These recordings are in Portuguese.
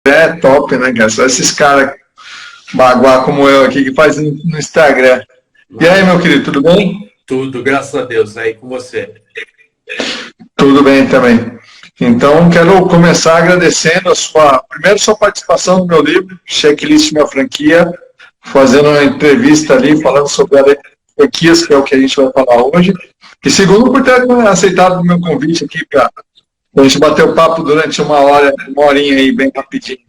É top, né, cara? Só esses caras baguá como eu aqui que fazem no Instagram. E aí, meu querido, tudo bem? Tudo, graças a Deus, aí com você. Tudo bem também. Então, quero começar agradecendo primeiro sua participação no meu livro, Checklist Minha Franquia, fazendo uma entrevista ali, falando sobre a lei de franquias, que é o que a gente vai falar hoje. E segundo, por ter aceitado o meu convite aqui para a gente bater o papo durante uma horinha aí, bem rapidinho.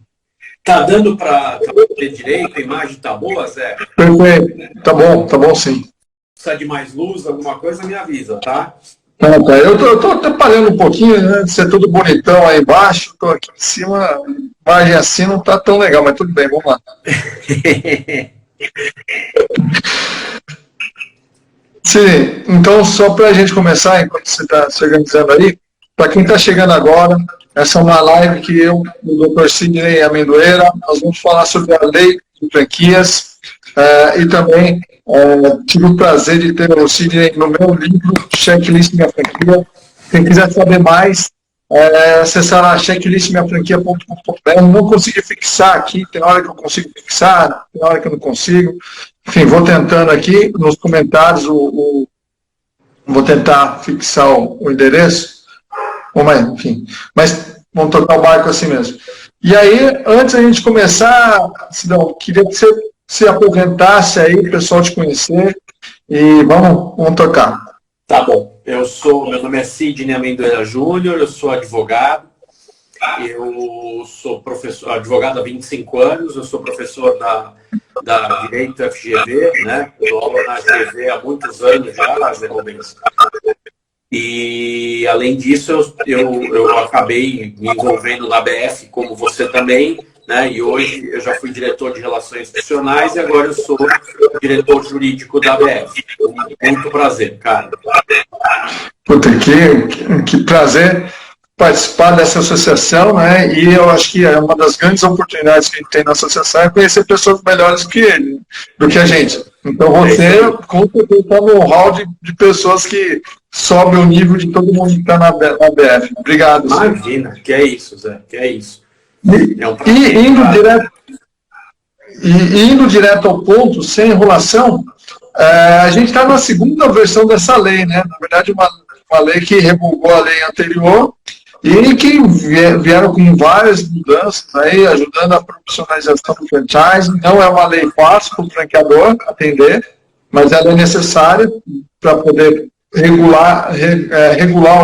Tá dando para ver direito? A imagem tá boa, Zé? Perfeito. Tá bom sim. Precisa de mais luz, alguma coisa, me avisa, tá? Não, cara, eu tô atrapalhando um pouquinho, né? De ser tudo bonitão aí embaixo, tô aqui em cima, imagem assim não tá tão legal, mas tudo bem, vamos lá. Sim, então só para a gente começar, enquanto você está se organizando aí, para quem está chegando agora, essa é uma live que eu, o Dr. Sidney Amendoeira, nós vamos falar sobre a lei de franquias e também tive o prazer de ter o Sidney no meu livro, Checklist Minha Franquia. Quem quiser saber mais, acessar lá checklistminhafranquia.com.br. Não consegui fixar aqui, tem hora que eu consigo fixar, tem hora que eu não consigo. Enfim, vou tentando aqui nos comentários, vou tentar fixar o endereço, enfim, mas vamos tocar o barco assim mesmo. E aí, antes da gente começar, Sidão, queria que você se apresentasse aí, o pessoal te conhecer, e vamos tocar. Tá bom, meu nome é Sidney Amendoeira Júnior, eu sou advogado, eu sou professor, advogado há 25 anos, eu sou professor da Direito FGV, né? Eu dou aula na FGV há muitos anos já, Zé Rubens. E, além disso, eu acabei me envolvendo na BF, como você também, né? E hoje eu já fui diretor de Relações Institucionais e agora eu sou diretor jurídico da BF. Muito prazer, cara. Puta, que prazer participar dessa associação, né? E eu acho que é uma das grandes oportunidades que a gente tem na associação é conhecer pessoas melhores do que a gente. Então você, com certeza, está no hall de pessoas que sobe o nível de todo mundo que está na BF. Obrigado. Imagina, que é isso, Zé, que é isso. Indo direto ao ponto, sem enrolação, a gente está na segunda versão dessa lei, né? Na verdade, uma lei que revogou a lei anterior e que vieram com várias mudanças aí, ajudando a profissionalização do franchise. Não é uma lei fácil para o franqueador atender, mas ela é necessária para poder regular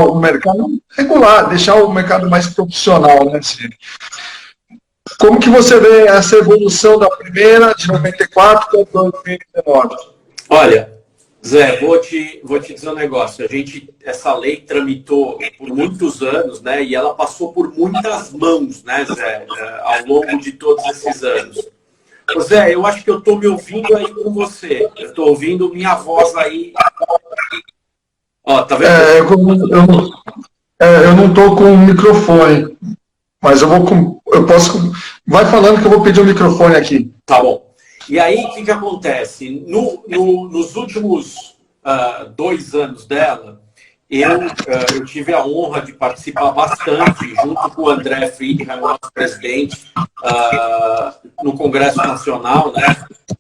o mercado, deixar o mercado mais profissional, né, Ciro? Como que você vê essa evolução da primeira, de 94 para 2019? Olha, Zé, vou te dizer um negócio. Essa lei tramitou por muitos anos, né? E ela passou por muitas mãos, né, Zé, ao longo de todos esses anos. Ô, Zé, eu acho que eu estou me ouvindo aí com você. Eu estou ouvindo minha voz aí. Ó, tá vendo? Eu não estou com o microfone, mas eu posso. Vai falando que eu vou pedir o microfone aqui. Tá bom. E aí, o que acontece? Nos últimos 2 anos dela, eu tive a honra de participar bastante, junto com o André Friedman, nosso presidente, no Congresso Nacional, né,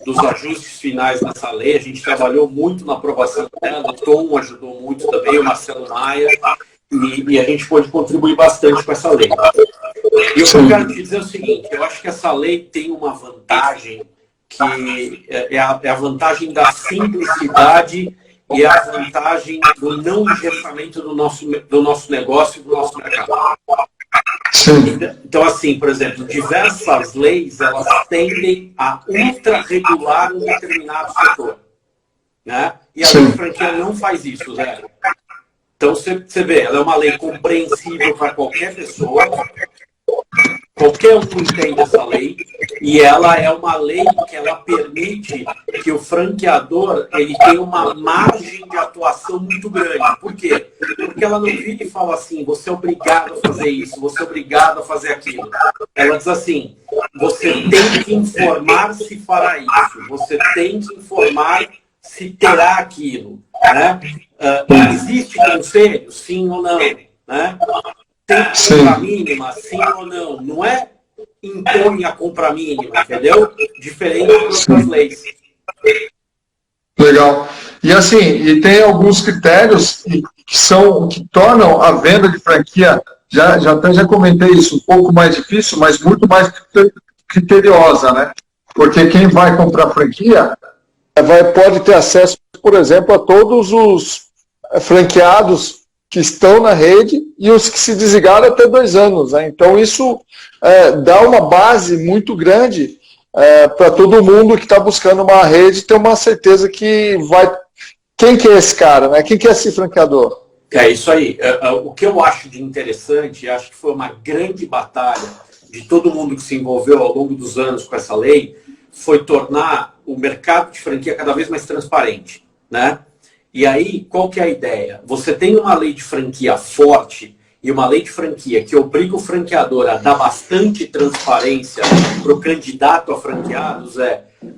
dos ajustes finais dessa lei. A gente trabalhou muito na aprovação dela, o Tom ajudou muito também, o Marcelo Maia, e a gente pôde contribuir bastante com essa lei. E eu quero te dizer o seguinte, eu acho que essa lei tem uma vantagem que é a vantagem da simplicidade e a vantagem do não engessamento do nosso negócio e do nosso mercado. Sim. Então, assim, por exemplo, diversas leis, elas tendem a ultra-regular um determinado setor. Né? E a lei de franquia não faz isso, Zé. Então, você vê, ela é uma lei compreensível para qualquer pessoa, qualquer um entende essa lei, e ela é uma lei que ela permite que o franqueador ele tenha uma margem de atuação muito grande. Por quê? Porque ela não vira e fala assim, você é obrigado a fazer isso, você é obrigado a fazer aquilo. Ela diz assim, você tem que informar se fará isso, você tem que informar se terá aquilo. né? Existe conselho, sim ou não, né? Tem compra mínima, sim ou não? Não é impõe a compra mínima, entendeu? Diferente de outras leis. Legal. E assim, e tem alguns critérios que tornam a venda de franquia, já comentei isso, um pouco mais difícil, mas muito mais criteriosa, né? Porque quem vai comprar franquia pode ter acesso, por exemplo, a todos os franqueados que estão na rede e os que se desligaram até 2 anos. Né? Então, isso dá uma base muito grande para todo mundo que está buscando uma rede ter uma certeza que vai... Quem que é esse cara? Né? Quem que é esse franqueador? É isso aí. O que eu acho de interessante, acho que foi uma grande batalha de todo mundo que se envolveu ao longo dos anos com essa lei, foi tornar o mercado de franquia cada vez mais transparente, né? E aí, qual que é a ideia? Você tem uma lei de franquia forte e uma lei de franquia que obriga o franqueador a dar bastante transparência para o candidato a franqueados,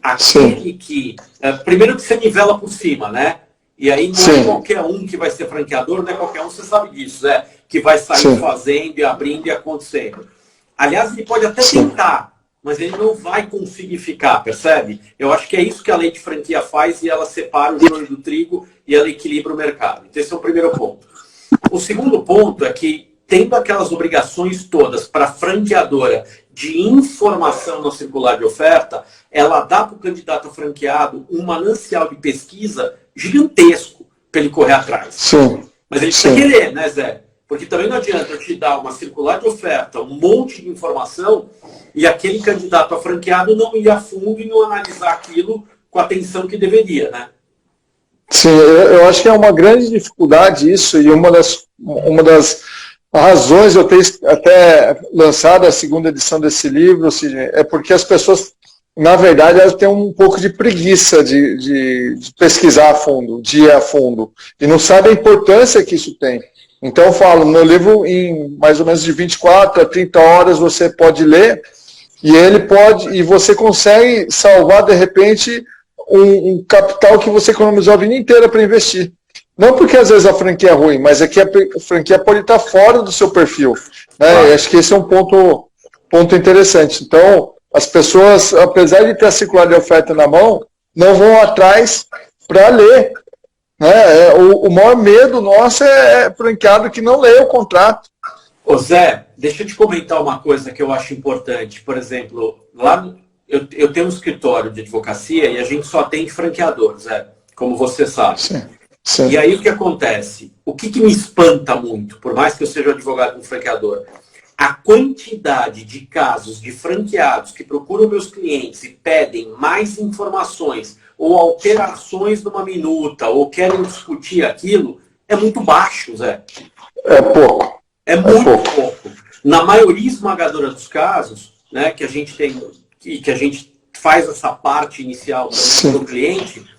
aquele que... primeiro que você nivela por cima, né? E aí não é qualquer um que vai ser franqueador, não é qualquer um, você sabe disso, que vai sair fazendo e abrindo e acontecendo. Aliás, ele pode até tentar, mas ele não vai conseguir ficar, percebe? Eu acho que é isso que a lei de franquia faz e ela separa o joio do trigo e ela equilibra o mercado. Então, esse é o primeiro ponto. O segundo ponto é que, tendo aquelas obrigações todas para a franqueadora de informação na circular de oferta, ela dá para o candidato a franqueado um manancial de pesquisa gigantesco para ele correr atrás. Mas ele precisa querer, né, Zé? Porque também não adianta eu te dar uma circular de oferta, um monte de informação, e aquele candidato a franqueado não ir a fundo e não analisar aquilo com a atenção que deveria, né? Sim, eu acho que é uma grande dificuldade isso, e uma das razões de eu ter até lançado a 2ª edição desse livro, é porque as pessoas, na verdade, elas têm um pouco de preguiça de pesquisar a fundo, de ir a fundo, e não sabem a importância que isso tem. Então eu falo, no meu livro, em mais ou menos de 24 a 30 horas você pode ler, e você consegue salvar, de repente, um capital que você economizou a vida inteira para investir. Não porque às vezes a franquia é ruim, mas é que a franquia pode estar fora do seu perfil. Né? Acho que esse é um ponto interessante. Então, as pessoas, apesar de ter a circular de oferta na mão, não vão atrás para ler. Né? O maior medo nosso é franqueado que não lê o contrato. Ô Zé, deixa eu te comentar uma coisa que eu acho importante. Por exemplo, lá eu tenho um escritório de advocacia e a gente só atende franqueadores, como você sabe. Sim. E aí o que acontece? O que me espanta muito, por mais que eu seja advogado de um franqueador, a quantidade de casos de franqueados que procuram meus clientes e pedem mais informações ou alterações numa minuta ou querem discutir aquilo, é muito baixo, Zé. É pouco. É muito pouco. Na maioria esmagadora dos casos, né, que a gente tem, que a gente faz essa parte inicial do cliente,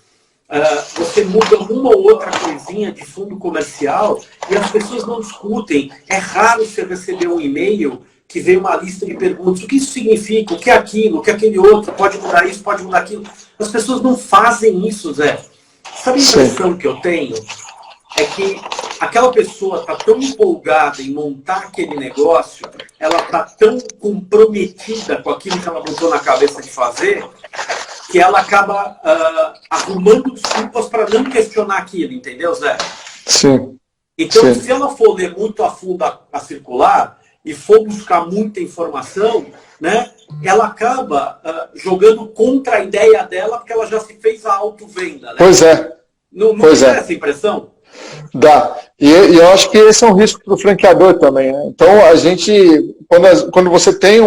você muda uma ou outra coisinha de fundo comercial e as pessoas não discutem. É raro você receber um e-mail que vem uma lista de perguntas. O que isso significa? O que é aquilo? O que é aquele outro? Pode mudar isso? Pode mudar aquilo? As pessoas não fazem isso, Zé. Sabe a impressão que eu tenho? É que aquela pessoa está tão empolgada em montar aquele negócio, ela está tão comprometida com aquilo que ela botou na cabeça de fazer, que ela acaba arrumando desculpas para não questionar aquilo, entendeu, Zé? Sim. Então, se ela for ler muito a fundo a circular e for buscar muita informação, né, ela acaba jogando contra a ideia dela, porque ela já se fez a autovenda. Né? Pois é. Não tem essa impressão? Dá. E eu acho que esse é um risco para o franqueador também. Né? Então, a gente, quando você tem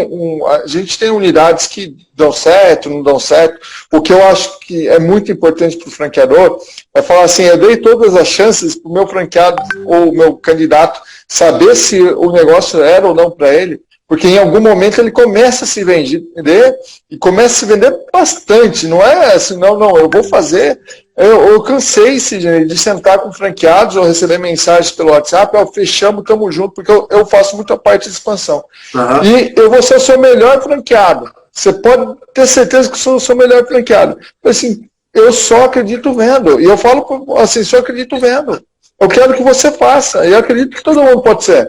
a gente tem unidades que dão certo, não dão certo. O que eu acho que é muito importante para o franqueador é falar assim, eu dei todas as chances para o meu franqueado ou o meu candidato saber se o negócio era ou não para ele, porque em algum momento ele começa a se vender e começa a se vender bastante. Não é assim, não, eu vou fazer... Eu cansei de sentar com franqueados ou receber mensagens pelo WhatsApp, fechamos, tamo junto, porque eu faço muita parte de expansão. Uhum. E eu vou ser o seu melhor franqueado. Você pode ter certeza que eu sou o seu melhor franqueado. Assim, eu só acredito vendo. E eu falo assim, só acredito vendo. Eu quero que você faça. E eu acredito que todo mundo pode ser.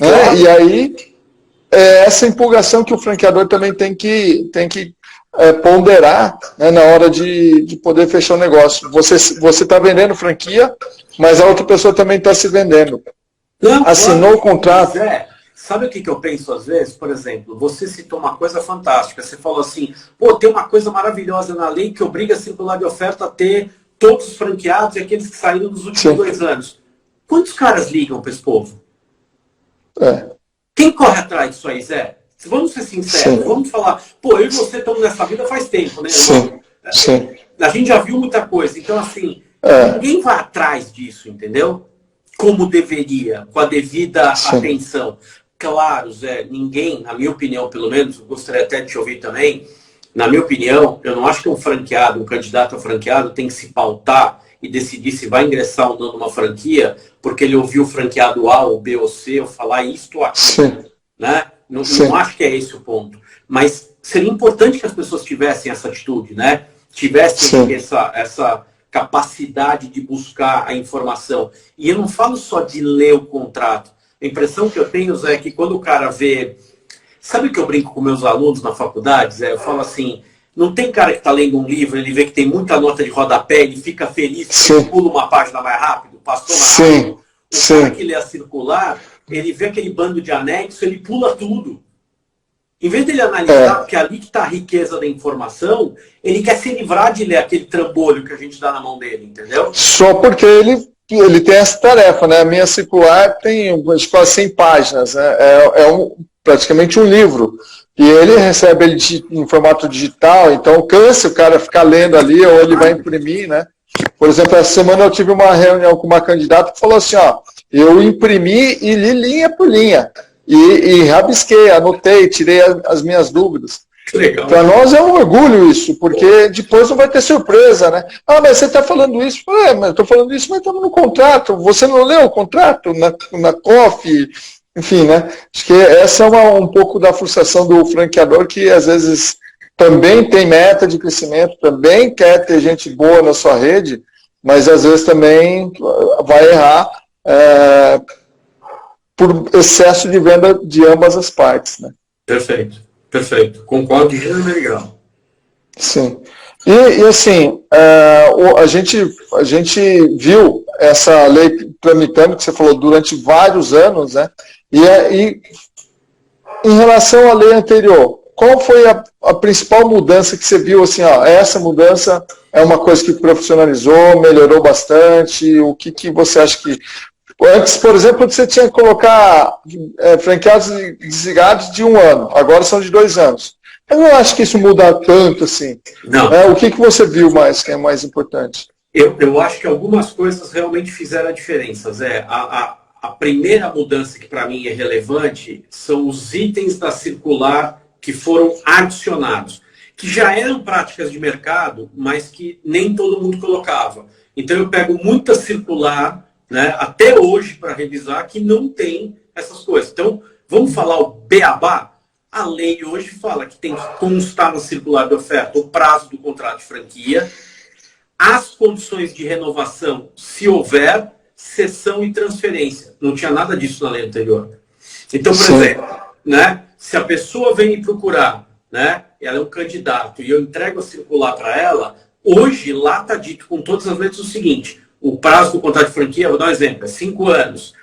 Né? Claro. E aí, essa empolgação que o franqueador também tem que ponderar, né, na hora de poder fechar o negócio. Você está vendendo franquia, mas a outra pessoa também está se vendendo. Não, assinou o contrato. Sabe o que eu penso às vezes? Por exemplo, você citou uma coisa fantástica. Você falou assim, pô, tem uma coisa maravilhosa na lei que obriga a circular de oferta a ter todos os franqueados e aqueles que saíram nos últimos 2 anos. Quantos caras ligam para esse povo? Quem corre atrás disso aí, Zé? Vamos ser sinceros, vamos falar, pô, eu e você estamos nessa vida faz tempo, né, irmão? Sim. A gente já viu muita coisa, então assim, ninguém vai atrás disso, entendeu? Como deveria, com a devida atenção. Claro, Zé, ninguém, na minha opinião, pelo menos, gostaria até de te ouvir também, na minha opinião, eu não acho que um franqueado, um candidato a franqueado tem que se pautar e decidir se vai ingressar ou não numa franquia, porque ele ouviu o franqueado A ou B ou C ou falar isto ou aquilo. Né? Não acho que é esse o ponto. Mas seria importante que as pessoas tivessem essa atitude, né? Tivessem essa capacidade de buscar a informação. E eu não falo só de ler o contrato. A impressão que eu tenho, Zé, é que quando o cara vê... Sabe o que eu brinco com meus alunos na faculdade, Zé? Eu falo assim, não tem cara que está lendo um livro, ele vê que tem muita nota de rodapé, ele fica feliz, ele pula uma página mais rápido, passou mais rápido. O cara que lê a circular, ele vê aquele bando de anexo, ele pula tudo. Em vez dele analisar, porque é ali que está a riqueza da informação, ele quer se livrar de ler aquele trambolho que a gente dá na mão dele, entendeu? Só porque ele tem essa tarefa, né? A minha circular tem quase 100 páginas, né? Praticamente um livro. E ele recebe ele em formato digital, então cansa o cara ficar lendo ali, ou ele vai imprimir, né? Por exemplo, essa semana eu tive uma reunião com uma candidata que falou assim, ó, eu imprimi e li linha por linha. E rabisquei, anotei, tirei as minhas dúvidas. Para nós é um orgulho isso, porque depois não vai ter surpresa, né? Ah, mas você está falando isso? Mas eu estou falando isso, mas estamos no contrato. Você não leu o contrato na COF? Enfim, né? Acho que essa é um pouco da frustração do franqueador, que às vezes também tem meta de crescimento, também quer ter gente boa na sua rede, mas às vezes também vai errar por excesso de venda de ambas as partes, né? Perfeito. Concordo de gênero legal. Sim. E assim, a gente viu essa lei tramitando, que você falou, durante vários anos, né? E em relação à lei anterior, qual foi a principal mudança que você viu, assim, ó, essa mudança é uma coisa que profissionalizou, melhorou bastante, o que você acha que... Antes, por exemplo, você tinha que colocar franqueados desligados de 1 ano, agora são de 2 anos. Eu não acho que isso muda tanto, assim. Não. O que você viu mais, que é mais importante? Eu acho que algumas coisas realmente fizeram a diferença, Zé. A primeira mudança que para mim é relevante são os itens da circular que foram adicionados, que já eram práticas de mercado, mas que nem todo mundo colocava. Então eu pego muita circular, né, até hoje para revisar, que não tem essas coisas. Então, vamos falar o beabá? A lei hoje fala que tem que constar na circular de oferta o prazo do contrato de franquia, as condições de renovação, se houver, cessão e transferência. Não tinha nada disso na lei anterior. Então, por exemplo, né, se a pessoa vem me procurar, né, ela é um candidato e eu entrego a circular para ela, hoje lá está dito com todas as letras o seguinte: o prazo do contrato de franquia, vou dar um exemplo, é 5 anos.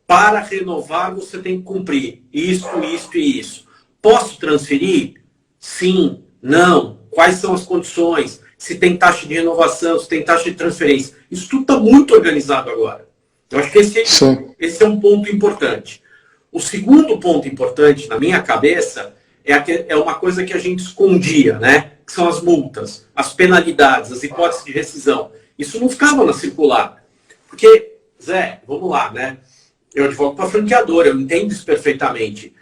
Para renovar, você tem que cumprir isso e isso. Posso transferir? Sim, não. Quais são as condições? Se tem taxa de renovação, se tem taxa de transferência. Isso tudo está muito organizado agora. Eu acho que esse é um ponto importante. O segundo ponto importante, na minha cabeça, é uma coisa que a gente escondia, né? Que são as multas, as penalidades, as hipóteses de rescisão. Isso não ficava na circular. Porque, Zé, vamos lá, né? Eu advogo para franqueador, eu entendo isso perfeitamente.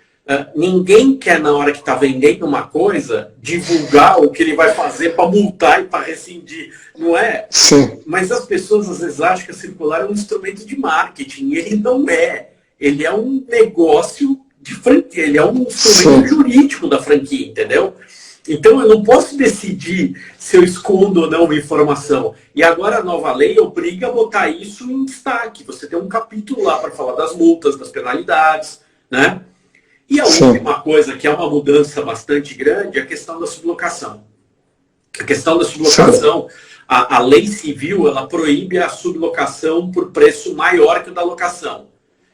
Ninguém quer, na hora que está vendendo uma coisa, divulgar o que ele vai fazer para multar e para rescindir. Não é? Sim. Mas as pessoas às vezes acham que a circular é um instrumento de marketing. E ele não é. Ele é um negócio de franquia. Ele é um instrumento jurídico da franquia, entendeu? Então, eu não posso decidir se eu escondo ou não uma informação. E agora a nova lei obriga a botar isso em destaque. Você tem um capítulo lá para falar das multas, das penalidades, né? E a última coisa, que é uma mudança bastante grande, é a questão da sublocação. A questão da sublocação, a lei civil, ela proíbe a sublocação por preço maior que o da locação.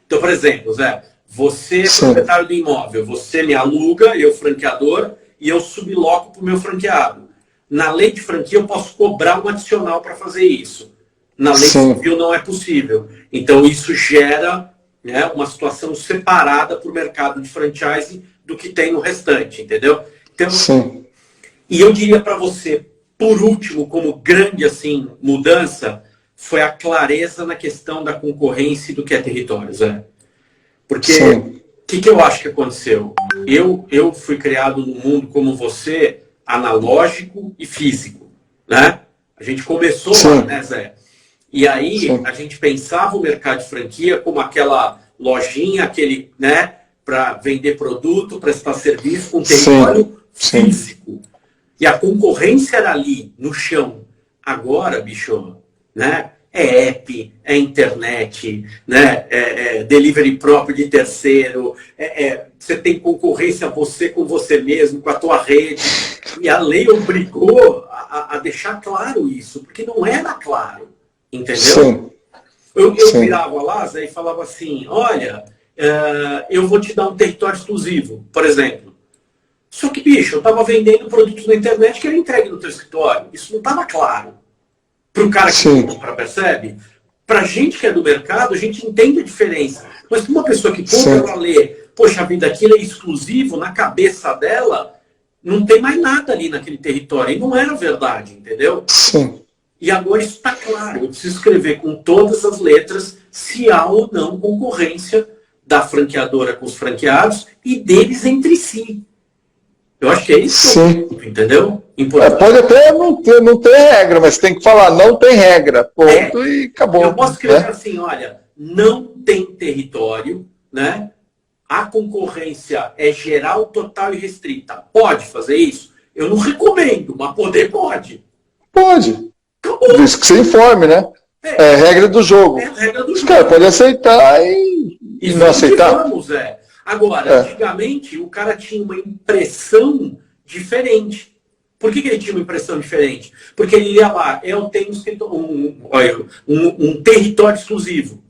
Então, por exemplo, Zé, você é proprietário do imóvel, você me aluga, eu franqueador, e eu subloco para o meu franqueado. Na lei de franquia, eu posso cobrar um adicional para fazer isso. Na lei civil, não é possível. Então, isso gera, né, uma situação separada para o mercado de franchise do que tem no restante, entendeu? Então, e eu diria para você, por último, como grande assim, mudança, foi a clareza na questão da concorrência e do que é território, Zé. Porque o que eu acho que aconteceu? Eu fui criado num mundo como você, analógico e físico, né? A gente começou lá, né, Zé? E aí a gente pensava o mercado de franquia como aquela lojinha, aquele, né, para vender produto, prestar serviço com território físico. E a concorrência era ali, no chão. Agora, bicho, né? É app, é internet, né? É delivery próprio de terceiro, você tem concorrência você com você mesmo, com a tua rede. E a lei obrigou a deixar claro isso, porque não era claro, entendeu? Eu virava lá, Zé, e falava assim, olha, eu vou te dar um território exclusivo, por exemplo. Só que, bicho, eu estava vendendo produtos na internet que era entregue no teu escritório. Isso não estava claro. Para o cara que compra, percebe? Para a gente que é do mercado, a gente entende a diferença. Mas para uma pessoa que compra, ela lê, poxa vida, aquilo é exclusivo, na cabeça dela, não tem mais nada ali naquele território. E não era verdade, entendeu? E agora isso está claro. Eu preciso escrever com todas as letras se há ou não concorrência da franqueadora com os franqueados e deles entre si. Eu acho que é isso, entendeu? Pode até não ter regra, mas tem que falar, não tem regra, ponto, e acabou. Eu posso escrever assim, olha, não tem território, né? A concorrência é geral, total e restrita. Pode fazer isso? Eu não recomendo, mas poder pode. Pode. Acabou. Por isso que você informe, né? É regra do jogo. É regra do jogo. Os caras podem aceitar e não aceitar. Vamos, Agora, antigamente, o cara tinha uma impressão diferente. Por que ele tinha uma impressão diferente? Porque ele ia lá, eu tenho um território exclusivo.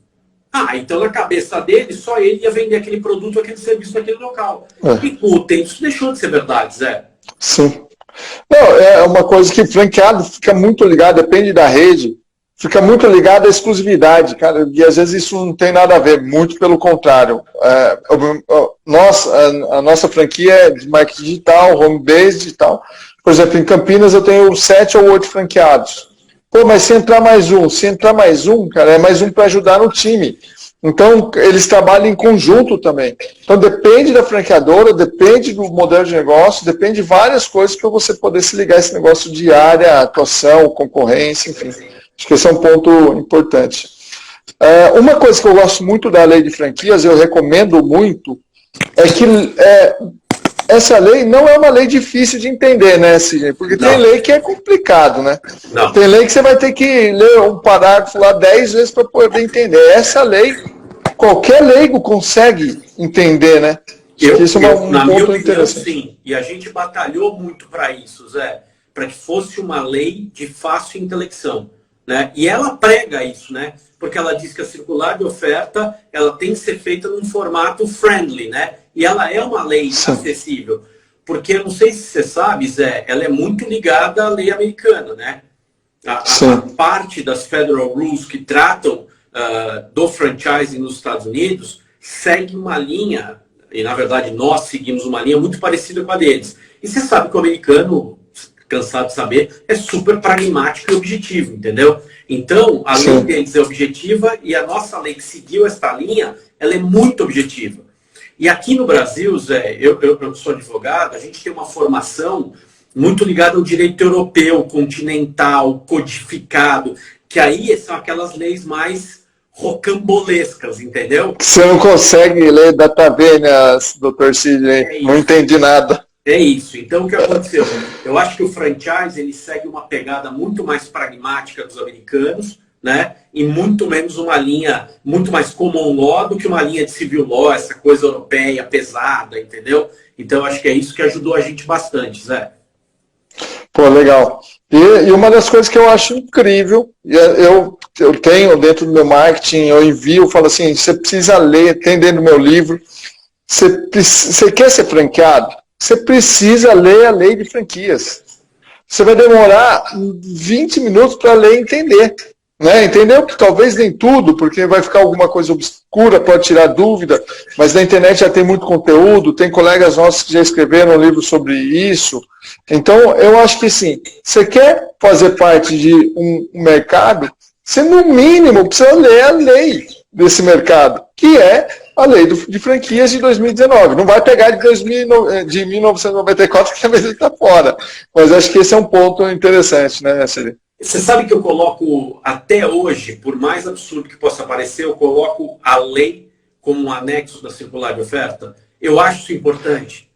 Ah, então na cabeça dele, só ele ia vender aquele produto, aquele serviço naquele local. E com o tempo isso deixou de ser verdade, Zé. Sim. Não, é uma coisa que franqueado fica muito ligado, depende da rede, fica muito ligado à exclusividade, cara, e às vezes isso não tem nada a ver, muito pelo contrário. A nossa franquia é de marketing digital, home-based e tal. Por exemplo, em Campinas eu tenho 7 ou 8 franqueados. Pô, mas se entrar mais um, cara, é mais um para ajudar no time. Então, eles trabalham em conjunto também. Então, depende da franqueadora, depende do modelo de negócio, depende de várias coisas para você poder se ligar a esse negócio de área, atuação, concorrência, enfim. Acho que esse é um ponto importante. Uma coisa que eu gosto muito da lei de franquias, eu recomendo muito, é que essa lei não é uma lei difícil de entender, né, Sidney? Porque tem lei que é complicado, né? Tem lei que você vai ter que ler um parágrafo lá 10 vezes para poder entender. Essa lei, qualquer leigo consegue entender, né? Isso é na minha opinião, sim. E a gente batalhou muito para isso, Zé. Para que fosse uma lei de fácil intelecção. Né? E ela prega isso, né? Porque ela diz que a circular de oferta ela tem que ser feita num formato friendly, né? E ela é uma lei acessível. Porque, não sei se você sabe, Zé, ela é muito ligada à lei americana, né? A parte das federal rules que tratam do franchising nos Estados Unidos segue uma linha, e na verdade nós seguimos uma linha muito parecida com a deles. E você sabe que o americano, cansado de saber, é super pragmático e objetivo, entendeu? Então, a lei deles é objetiva e a nossa lei que seguiu esta linha, ela é muito objetiva. E aqui no Brasil, Zé, eu sou advogado, a gente tem uma formação muito ligada ao direito europeu, continental, codificado, que aí são aquelas leis mais rocambolescas, entendeu? Você não consegue ler data vênias, doutor Sidney, não entendi nada. É isso. Então, o que aconteceu? Eu acho que o franchise ele segue uma pegada muito mais pragmática dos americanos, né? E muito menos uma linha muito mais common law do que uma linha de civil law, essa coisa europeia pesada, entendeu? Então, eu acho que é isso que ajudou a gente bastante, Zé. Pô, legal. E uma das coisas que eu acho incrível, eu tenho dentro do meu marketing, eu envio, falo assim, você precisa ler, tem dentro do meu livro, você quer ser franqueado? Você precisa ler a lei de franquias. Você vai demorar 20 minutos para ler e entender. Né? Entendeu? Talvez nem tudo, porque vai ficar alguma coisa obscura, pode tirar dúvida, mas na internet já tem muito conteúdo, tem colegas nossos que já escreveram um livro sobre isso. Então, eu acho que sim, você quer fazer parte de um mercado, você no mínimo precisa ler a lei desse mercado, que é a lei de franquias de 2019. Não vai pegar de 1994, que a vez está fora. Mas acho que esse é um ponto interessante, né, Celi? Você sabe que eu coloco, até hoje, por mais absurdo que possa parecer, eu coloco a lei como um anexo da circular de oferta? Eu acho isso importante.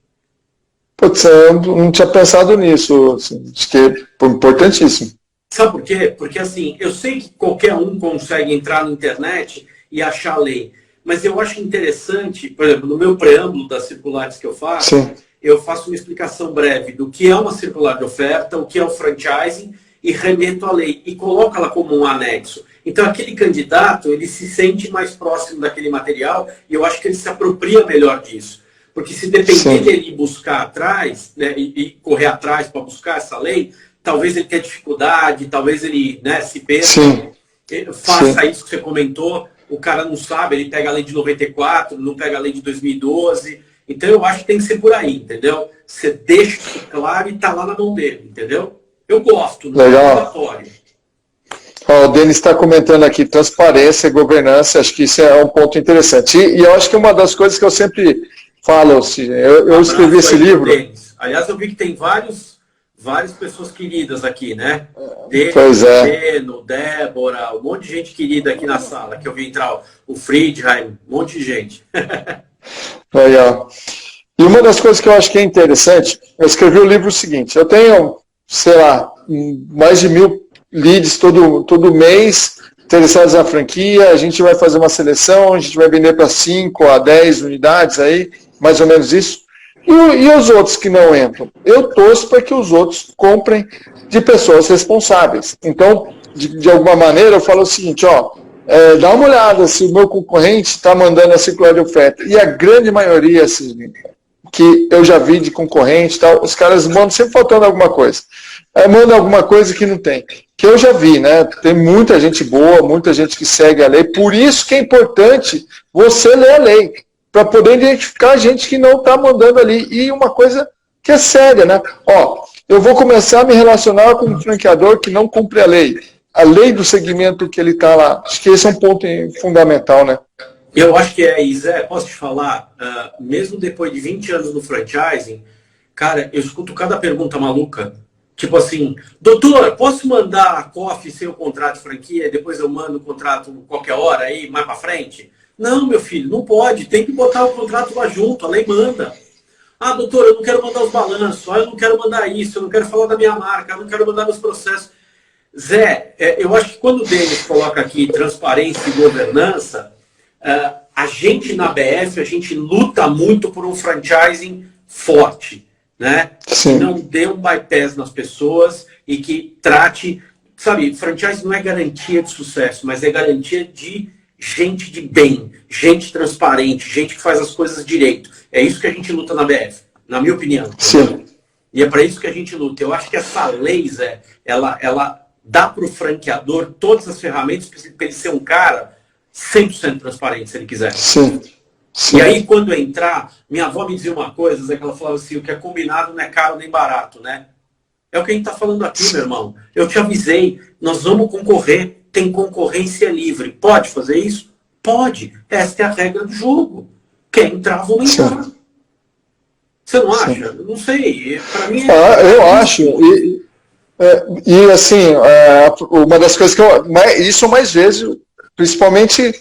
Putz, eu não tinha pensado nisso. Assim, acho que é importantíssimo. Sabe por quê? Porque, assim, eu sei que qualquer um consegue entrar na internet e achar a lei, mas eu acho interessante, por exemplo, no meu preâmbulo das circulares que eu faço, Sim. Eu faço uma explicação breve do que é uma circular de oferta, o que é o franchising, e remeto à lei e coloco ela como um anexo. Então, aquele candidato, ele se sente mais próximo daquele material e eu acho que ele se apropria melhor disso. Porque se depender dele ir buscar atrás, né, e correr atrás para buscar essa lei, talvez ele tenha dificuldade, talvez ele, né, se perca, faça isso que você comentou, o cara não sabe, ele pega a lei de 94, não pega a lei de 2012. Então, eu acho que tem que ser por aí, entendeu? Você deixa isso claro e está lá na mão dele, entendeu? Eu gosto, não é obrigatório. O Denis está comentando aqui, transparência, governança, acho que isso é um ponto interessante. E eu acho que uma das coisas que eu sempre falo, assim, eu escrevi esse livro... Denis. Aliás, eu vi que tem várias pessoas queridas aqui, né? Denis, pois é. Geno, Débora, um monte de gente querida aqui na sala, que eu vi entrar o Friedheim, um monte de gente. Legal. E uma das coisas que eu acho que é interessante, eu escrevi o livro seguinte, eu tenho, sei lá, mais de 1000 leads todo mês interessados na franquia, a gente vai fazer uma seleção, a gente vai vender para 5 a 10 unidades aí, mais ou menos isso. E os outros que não entram? Eu torço para que os outros comprem de pessoas responsáveis. Então, de alguma maneira, eu falo o seguinte, ó, dá uma olhada se o meu concorrente está mandando a circular de oferta. E a grande maioria, assim, que eu já vi de concorrente, tal, os caras mandam sempre faltando alguma coisa. Mandam alguma coisa que não tem. Que eu já vi, né? Tem muita gente boa, muita gente que segue a lei. Por isso que é importante você ler a lei, para poder identificar a gente que não está mandando ali. E uma coisa que é séria, né? Ó, eu vou começar a me relacionar com um franqueador que não cumpre a lei do segmento que ele está lá. Acho que esse é um ponto fundamental, né? Eu acho que Zé, posso te falar, mesmo depois de 20 anos no franchising, cara, eu escuto cada pergunta maluca. Tipo assim, doutor, posso mandar a COF sem o contrato de franquia e depois eu mando o contrato qualquer hora aí, mais para frente? Não, meu filho, não pode. Tem que botar o contrato lá junto, a lei manda. Ah, doutor, eu não quero mandar os balanços, eu não quero mandar isso, eu não quero falar da minha marca, eu não quero mandar meus processos. Zé, eu acho que quando o Denis coloca aqui transparência e governança, a gente na BF, a gente luta muito por um franchising forte, né? Que não dê um bypass nas pessoas e que trate... Sabe, franchising não é garantia de sucesso, mas é garantia de gente de bem, gente transparente, gente que faz as coisas direito. É isso que a gente luta na BF, na minha opinião. Sim. E é para isso que a gente luta. Eu acho que essa lei, Zé, ela dá para o franqueador todas as ferramentas para ele ser um cara 100% transparente, se ele quiser. Sim. E aí, quando entrar, minha avó me dizia uma coisa, Zé, que ela falava assim, o que é combinado não é caro nem barato, né? É o que a gente está falando aqui, meu irmão. Eu te avisei, nós vamos concorrer, tem concorrência livre. Pode fazer isso? Pode. Esta é a regra do jogo. Quer entrar, vamos entrar. Você não acha? Eu não sei. Para mim eu acho. E assim, uma das coisas que isso eu mais vejo, principalmente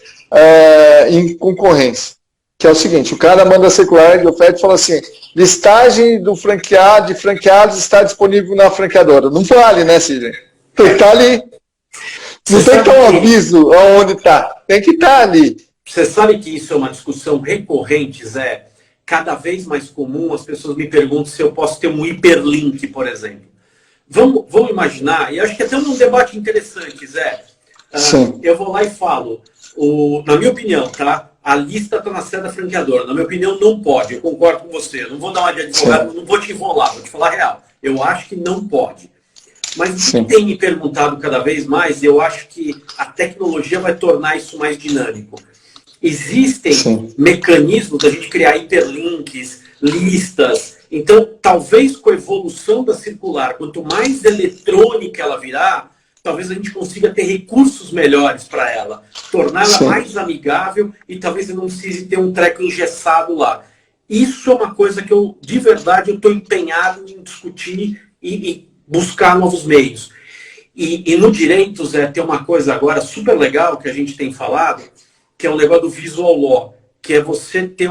em concorrência, que é o seguinte, o cara manda circular de oferta e fala assim, listagem do franqueado, de franqueados está disponível na franqueadora. Não vale, né, Sidney? Tem que estar ali. Não tem que ter um aviso aonde está. Tem que estar ali. Você sabe que isso é uma discussão recorrente, Zé? Cada vez mais comum, as pessoas me perguntam se eu posso ter um hiperlink, por exemplo. Vamos imaginar, e acho que até um debate interessante, Zé. Eu vou lá e falo, na minha opinião, tá? A lista está na sede da franqueadora. Na minha opinião, não pode. Eu concordo com você. Eu não vou dar uma de advogado, não vou te enrolar, vou te falar a real. Eu acho que não pode. Mas o que tem me perguntado cada vez mais, eu acho que a tecnologia vai tornar isso mais dinâmico. Existem mecanismos da gente criar hiperlinks, listas. Então, talvez com a evolução da circular, quanto mais eletrônica ela virar, talvez a gente consiga ter recursos melhores para ela, torná-la mais amigável e talvez eu não precise ter um treco engessado lá. Isso é uma coisa que eu, de verdade, eu estou empenhado em discutir e buscar novos meios. E no direito, Zé, tem uma coisa agora super legal que a gente tem falado, que é o negócio do visual law, que é você ter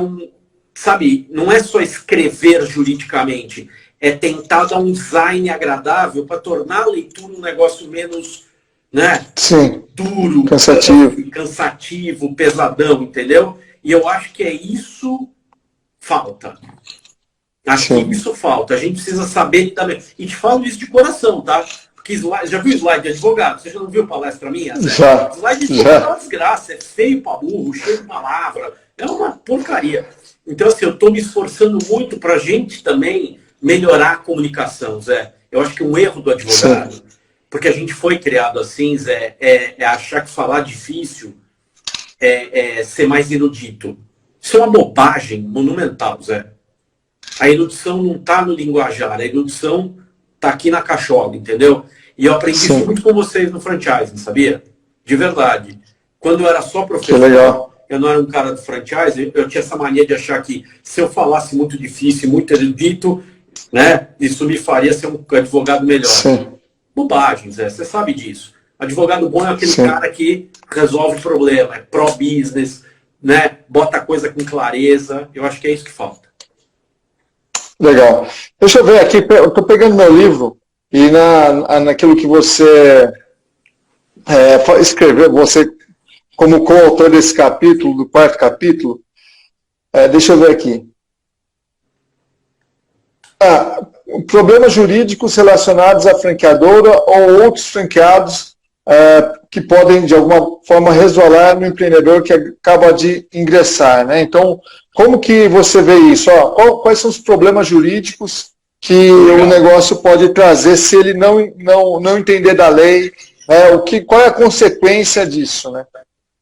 sabe, não é só escrever juridicamente, é tentar dar um design agradável para tornar a leitura um negócio menos, né, duro, cansativo, pesadão, entendeu? E eu acho que isso falta. Acho que isso falta. A gente precisa saber também. E te falo isso de coração, tá? Porque já viu slide de advogado? Você já não viu palestra minha? Já. Slide de advogado é uma desgraça, é feio pra burro, cheio de palavra. É uma porcaria. Então, assim, eu estou me esforçando muito para a gente também melhorar a comunicação, Zé. Eu acho que um erro do advogado, porque a gente foi criado assim, Zé, é achar que falar difícil é ser mais erudito. Isso é uma bobagem monumental, Zé. A erudição não está no linguajar, a erudição está aqui na cachola, entendeu? E eu aprendi isso muito com vocês no franchising, sabia? De verdade. Quando eu era só professor, eu não era um cara do franchise, eu tinha essa mania de achar que se eu falasse muito difícil, muito erudito, né, isso me faria ser um advogado melhor. Bobagem, Zé, você sabe disso. Advogado bom é aquele cara que resolve problema, é pró-business, né, bota a coisa com clareza. Eu acho que é isso que falta. Legal. Deixa eu ver aqui, eu estou pegando meu livro e naquilo que você escreveu, você como coautor desse capítulo, do 4º capítulo, deixa eu ver aqui. Problemas jurídicos relacionados à franqueadora ou outros franqueados que podem, de alguma forma, resvalar no empreendedor que acaba de ingressar, né? Então, como que você vê isso? Quais são os problemas jurídicos que o negócio pode trazer se ele não entender da lei? Qual é a consequência disso, né?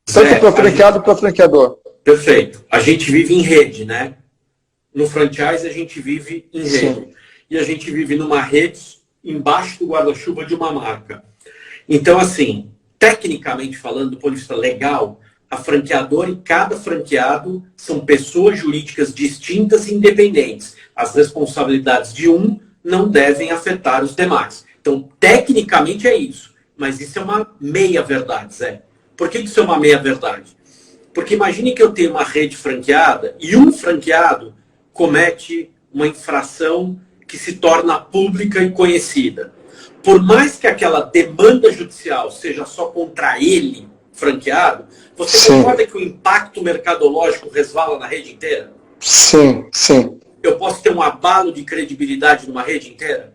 Tanto para franqueado quanto para franqueador. Perfeito. A gente vive em rede, né? No franchise, a gente vive em rede. E a gente vive numa rede embaixo do guarda-chuva de uma marca. Então, assim, tecnicamente falando, do ponto de vista legal, a franqueadora e cada franqueado são pessoas jurídicas distintas e independentes. As responsabilidades de um não devem afetar os demais. Então, tecnicamente é isso. Mas isso é uma meia-verdade, Zé. Por que isso é uma meia-verdade? Porque imagine que eu tenho uma rede franqueada e um franqueado comete uma infração que se torna pública e conhecida. Por mais que aquela demanda judicial seja só contra ele, franqueado, você concorda que o impacto mercadológico resvala na rede inteira? Sim. Eu posso ter um abalo de credibilidade numa rede inteira?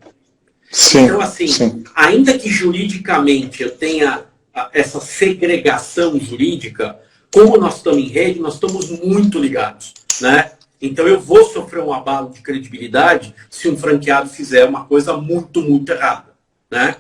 Sim. Então, assim, ainda que juridicamente eu tenha essa segregação jurídica, como nós estamos em rede, nós estamos muito ligados, né? Então eu vou sofrer um abalo de credibilidade se um franqueado fizer uma coisa muito, muito errada, né?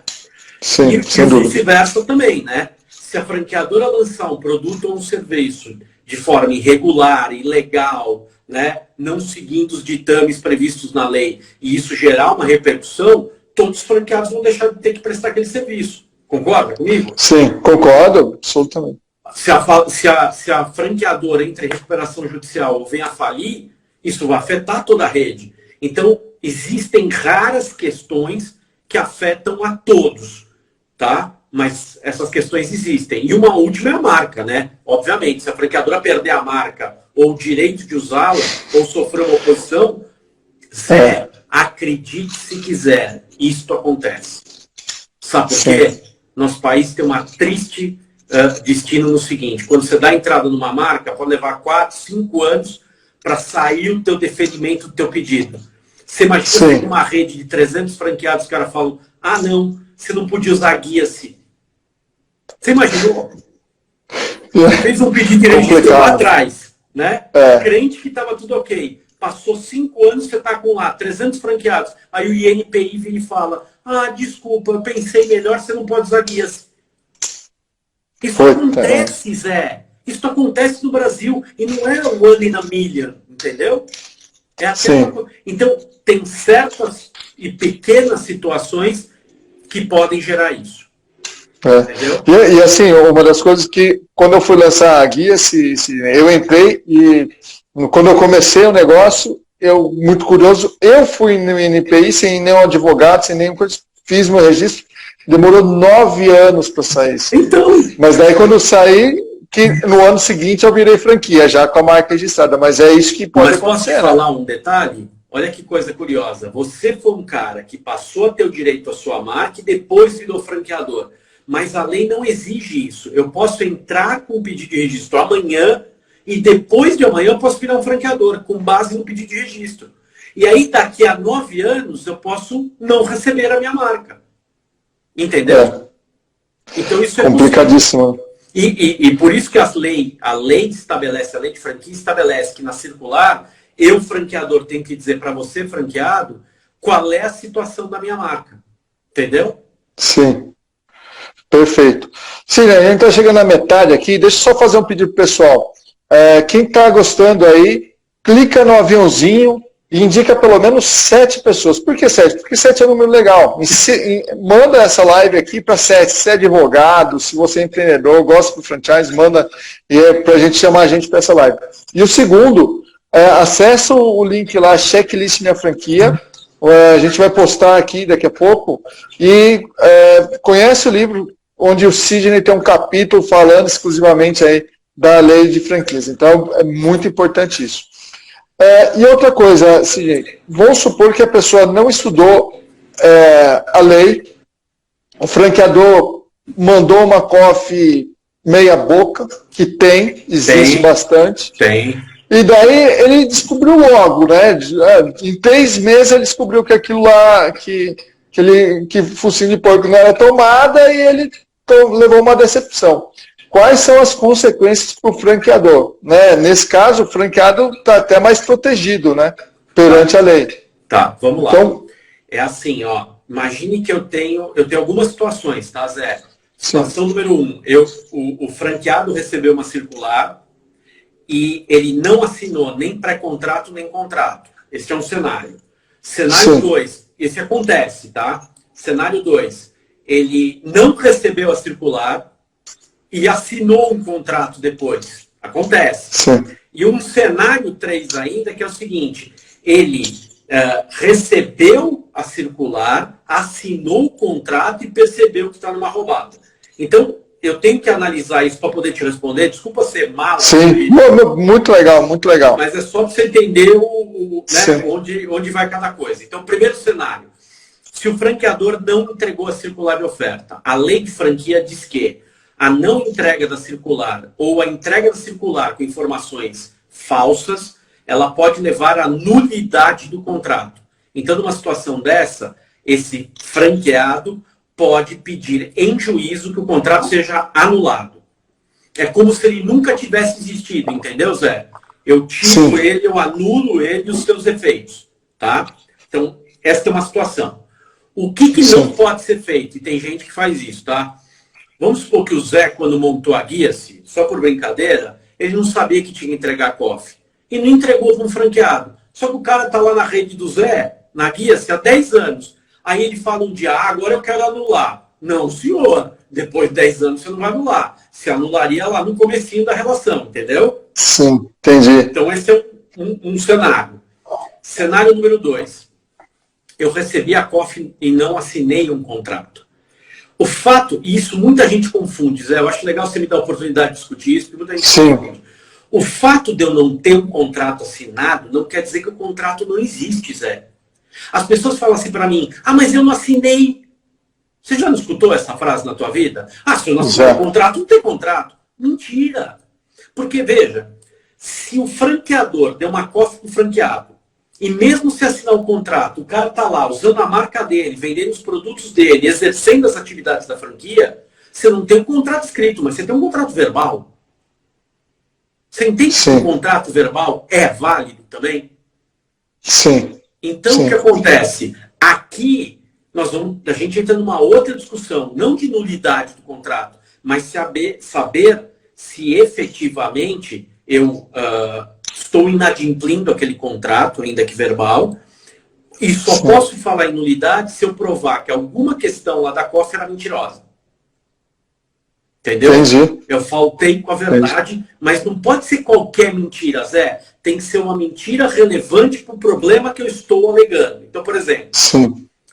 Sim, e vice-versa também, né? Se a franqueadora lançar um produto ou um serviço de forma irregular, ilegal, né? Não seguindo os ditames previstos na lei, e isso gerar uma repercussão, todos os franqueados vão deixar de ter que prestar aquele serviço. Concorda comigo? Sim, concordo, absolutamente. Se a franqueadora entra em recuperação judicial ou vem a falir, isso vai afetar toda a rede. Então, existem raras questões que afetam a todos, tá? Mas essas questões existem. E uma última é a marca, né? Obviamente, se a franqueadora perder a marca ou o direito de usá-la, ou sofrer uma oposição, Zé, acredite se quiser, isto acontece. Sabe por quê? Nosso país tem uma triste destino no seguinte: quando você dá entrada numa marca, pode levar 4, 5 anos para sair o teu deferimento do teu pedido. Você imagina uma rede de 300 franqueados, os caras falam, ah não, você não podia usar guia-se. Você imaginou? Você fez um pedido de registro lá atrás, né? Crente que estava tudo ok. Passou 5 anos, você está com lá 300 franqueados. Aí o INPI vira e fala, ah, desculpa, eu pensei melhor, você não pode usar guias. Isso acontece, Zé. Isso acontece no Brasil. E não é um one in a million, entendeu? É então, tem certas e pequenas situações que podem gerar isso. E assim, uma das coisas que, quando eu fui lançar a guia, eu entrei e quando eu comecei o negócio, eu, muito curioso, eu fui no INPI sem nenhum advogado, sem nenhuma coisa, fiz meu registro, demorou 9 anos para sair. Então... Mas daí quando eu saí, que no ano seguinte eu virei franquia, já com a marca registrada, mas é isso que pode acontecer. Mas posso falar um detalhe? Olha que coisa curiosa, você foi um cara que passou a ter o direito à sua marca e depois virou franqueador. Mas a lei não exige isso. Eu posso entrar com o pedido de registro amanhã e depois de amanhã eu posso virar um franqueador, com base no pedido de registro. E aí, daqui a 9 anos, eu posso não receber a minha marca. Entendeu? Então isso é complicadíssimo. E por isso que a lei estabelece, a lei de franquia estabelece que na circular, eu, franqueador, tenho que dizer para você, franqueado, qual é a situação da minha marca. Entendeu? Sim. Perfeito. Sim, a gente está chegando na metade aqui. Deixa eu só fazer um pedido pro pessoal. Quem está gostando aí, clica no aviãozinho e indica pelo menos 7 pessoas. Por que 7? Porque 7 é um número legal. Manda essa live aqui para 7. Se é advogado, se você é empreendedor, gosta do franchise, manda para a gente chamar a gente para essa live. E o segundo, acessa o link lá, Checklist Minha Franquia. A gente vai postar aqui daqui a pouco. E conhece o livro onde o Sidney tem um capítulo falando exclusivamente aí da lei de franquias. Então, é muito importante isso. E outra coisa, Sidney, vamos supor que a pessoa não estudou a lei, o franqueador mandou uma coffee meia boca, que existe bastante. Tem. E daí ele descobriu logo, né? Em 3 meses ele descobriu que aquilo lá, que focinho de porco não era tomada e ele levou uma decepção. Quais são as consequências para o franqueador? Né? Nesse caso, o franqueado está até mais protegido, né? Perante a lei. Tá, vamos lá. Então, é assim, ó. Imagine que eu tenho algumas situações, tá, Zé? Situação número 1. O franqueado recebeu uma circular e ele não assinou nem pré-contrato, nem contrato. Esse é um cenário. Cenário 2, esse acontece, tá? Cenário 2, ele não recebeu a circular e assinou um contrato depois. Acontece. Sim. E um cenário 3 ainda, que é o seguinte, ele recebeu a circular, assinou o contrato e percebeu que está numa roubada. Então, eu tenho que analisar isso para poder te responder. Desculpa ser mala. Sim, muito legal, muito legal. Mas é só para você entender né, onde vai cada coisa. Então, primeiro cenário. Se o franqueador não entregou a circular de oferta, a lei de franquia diz que a não entrega da circular ou a entrega da circular com informações falsas, ela pode levar à nulidade do contrato. Então, numa situação dessa, esse franqueado pode pedir em juízo que o contrato seja anulado. É como se ele nunca tivesse existido, entendeu, Zé? Eu tiro ele, eu anulo ele e os seus efeitos, tá? Então, essa é uma situação. O que não pode ser feito? E tem gente que faz isso, tá? Vamos supor que o Zé, quando montou a Guia-se, só por brincadeira, ele não sabia que tinha que entregar coffee. E não entregou para um franqueado. Só que o cara tá lá na rede do Zé, na Guia-se, há 10 anos. Aí ele fala um dia, agora eu quero anular. Não, senhor. Depois de 10 anos você não vai anular. Se anularia lá no comecinho da relação, entendeu? Sim, entendi. Então esse é um cenário. Cenário número 2. Eu recebi a coffee e não assinei um contrato. O fato, e isso muita gente confunde, Zé, eu acho legal você me dar a oportunidade de discutir isso, porque muita gente confunde. O fato de eu não ter um contrato assinado não quer dizer que o contrato não existe, Zé. As pessoas falam assim para mim, mas eu não assinei. Você já não escutou essa frase na tua vida? Se eu não assinei o contrato, não tem contrato. Mentira. Porque, veja, se o franqueador der uma costa pro franqueado, e mesmo se assinar o contrato, o cara tá lá usando a marca dele, vendendo os produtos dele, exercendo as atividades da franquia, você não tem um contrato escrito, mas você tem um contrato verbal. Você entende que o contrato verbal é válido também? Sim. Então, o que acontece? Aqui, a gente entra numa outra discussão, não de nulidade do contrato, mas saber se efetivamente eu estou inadimplindo aquele contrato, ainda que verbal, e só posso falar em nulidade se eu provar que alguma questão lá da COF era mentirosa. Entendeu? Entendi. Eu faltei com a verdade, mas não pode ser qualquer mentira, Zé. Tem que ser uma mentira relevante para o problema que eu estou alegando. Então, por exemplo,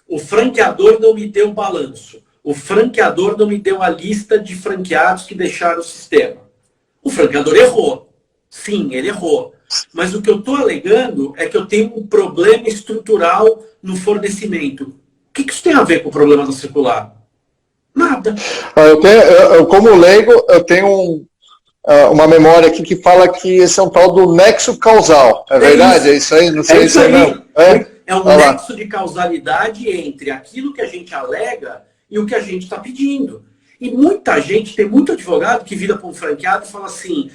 o franqueador não me deu o balanço. O franqueador não me deu a lista de franqueados que deixaram o sistema. O franqueador errou. Sim, ele errou. Mas o que eu estou alegando é que eu tenho um problema estrutural no fornecimento. O que isso tem a ver com o problema do circular? Nada. Eu, como leigo, eu tenho uma memória aqui que fala que esse é um tal do nexo causal. É verdade? É isso aí? Não sei se é não. É um nexo de causalidade entre aquilo que a gente alega e o que a gente está pedindo. E muita gente, tem muito advogado que vira para um franqueado e fala assim,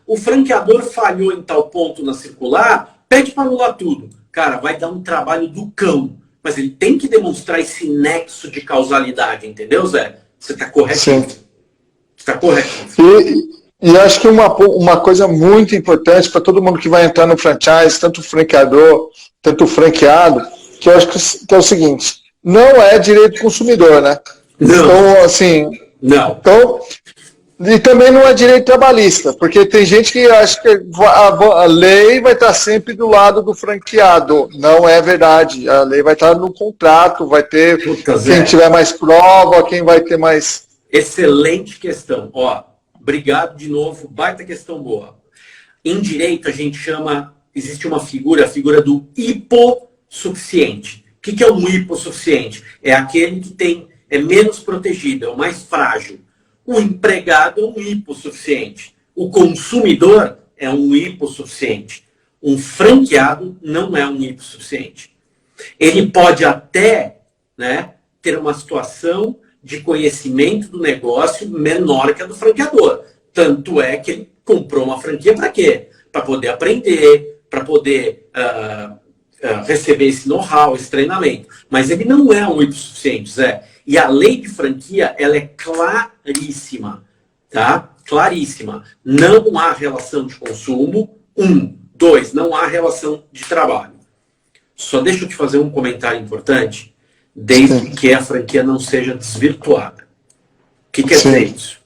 o franqueador falhou em tal ponto na circular, pede para anular tudo. Cara, vai dar um trabalho do cão. Mas ele tem que demonstrar esse nexo de causalidade, entendeu, Zé? Você está correto. Sim. Você está correto. E acho que uma coisa muito importante para todo mundo que vai entrar no franchise, tanto o franqueador, tanto o franqueado, que eu acho que é o seguinte, não é direito do consumidor, né? Não. Então, assim... Não. Então, e também não é direito trabalhista, porque tem gente que acha que a lei vai estar sempre do lado do franqueado. Não é verdade. A lei vai estar no contrato, vai ter quem tiver mais prova, quem vai ter mais... Excelente questão. Obrigado de novo, baita questão boa. Em direito a gente chama, existe uma figura, a figura do hipossuficiente. O que é um hipossuficiente? É aquele que é menos protegido, é o mais frágil. O empregado é um hipossuficiente. O consumidor é um hipossuficiente. Um franqueado não é um hipossuficiente. Ele pode até, ter uma situação de conhecimento do negócio menor que a do franqueador. Tanto é que ele comprou uma franquia para quê? Para poder aprender, para poder receber esse know-how, esse treinamento. Mas ele não é um hipossuficiente, Zé. E a lei de franquia, ela é claríssima, tá? Claríssima. Não há relação de consumo. 1. 2. Não há relação de trabalho. Só deixa eu te fazer um comentário importante, desde que a franquia não seja desvirtuada. O que quer dizer isso?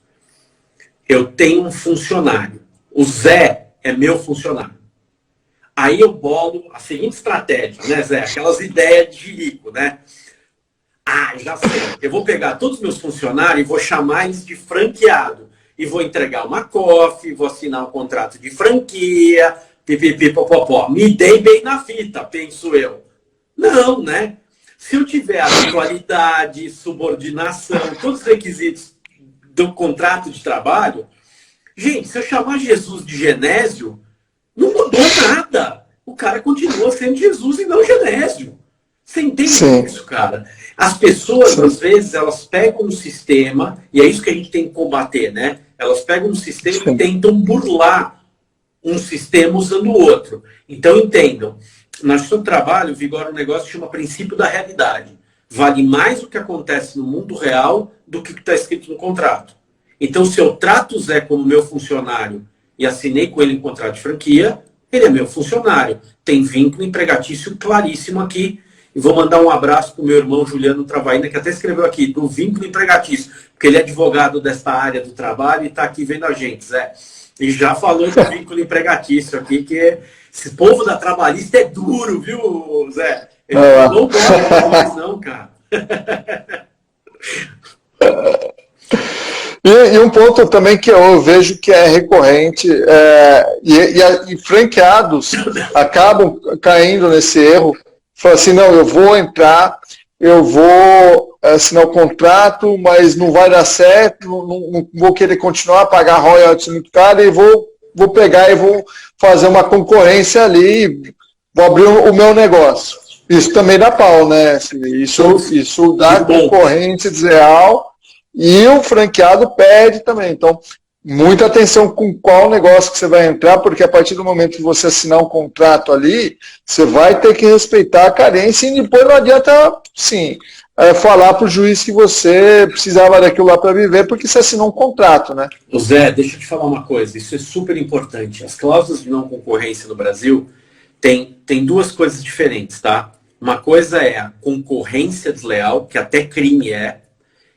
Eu tenho um funcionário. O Zé é meu funcionário. Aí eu bolo a seguinte estratégia, né, Zé? Aquelas ideias de rico, né? Já sei. Eu vou pegar todos os meus funcionários e vou chamar eles de franqueado. E vou entregar uma COF, vou assinar um contrato de franquia, pipipipopopó. Me dei bem na fita, penso eu. Não, né? Se eu tiver atualidade, subordinação, todos os requisitos do contrato de trabalho, gente, se eu chamar Jesus de Genésio, não mudou nada. O cara continua sendo Jesus e não Genésio. Você entende isso, cara? As pessoas, às vezes, elas pegam um sistema, e é isso que a gente tem que combater, né? Elas pegam um sistema e tentam burlar um sistema usando o outro. Então, entendam. No seu trabalho, vigora um negócio que chama princípio da realidade. Vale mais o que acontece no mundo real do que o que está escrito no contrato. Então, se eu trato o Zé como meu funcionário e assinei com ele um contrato de franquia, ele é meu funcionário. Tem vínculo empregatício claríssimo aqui. E vou mandar um abraço para o meu irmão Juliano Travaína, que até escreveu aqui, do vínculo empregatício, porque ele é advogado desta área do trabalho e está aqui vendo a gente, Zé. E já falou do vínculo empregatício aqui, que esse povo da trabalhista é duro, viu, Zé? Ele não gosta mais não, cara. E um ponto também que eu vejo que é recorrente, e franqueados acabam caindo nesse erro, falam assim, não, eu vou entrar, eu vou assinar o contrato, mas não vai dar certo, não vou querer continuar a pagar royalties muito caro e vou pegar e vou fazer uma concorrência ali, vou abrir o meu negócio. Isso também dá pau, né? Isso dá concorrência desleal e o franqueado perde também. Então, muita atenção com qual negócio que você vai entrar, porque a partir do momento que você assinar um contrato ali, você vai ter que respeitar a carência e depois não adianta, sim, falar para o juiz que você precisava daquilo lá para viver, porque você assinou um contrato, né? Zé, deixa eu te falar uma coisa, isso é super importante. As cláusulas de não concorrência no Brasil tem duas coisas diferentes, tá? Uma coisa é a concorrência desleal, que até crime é,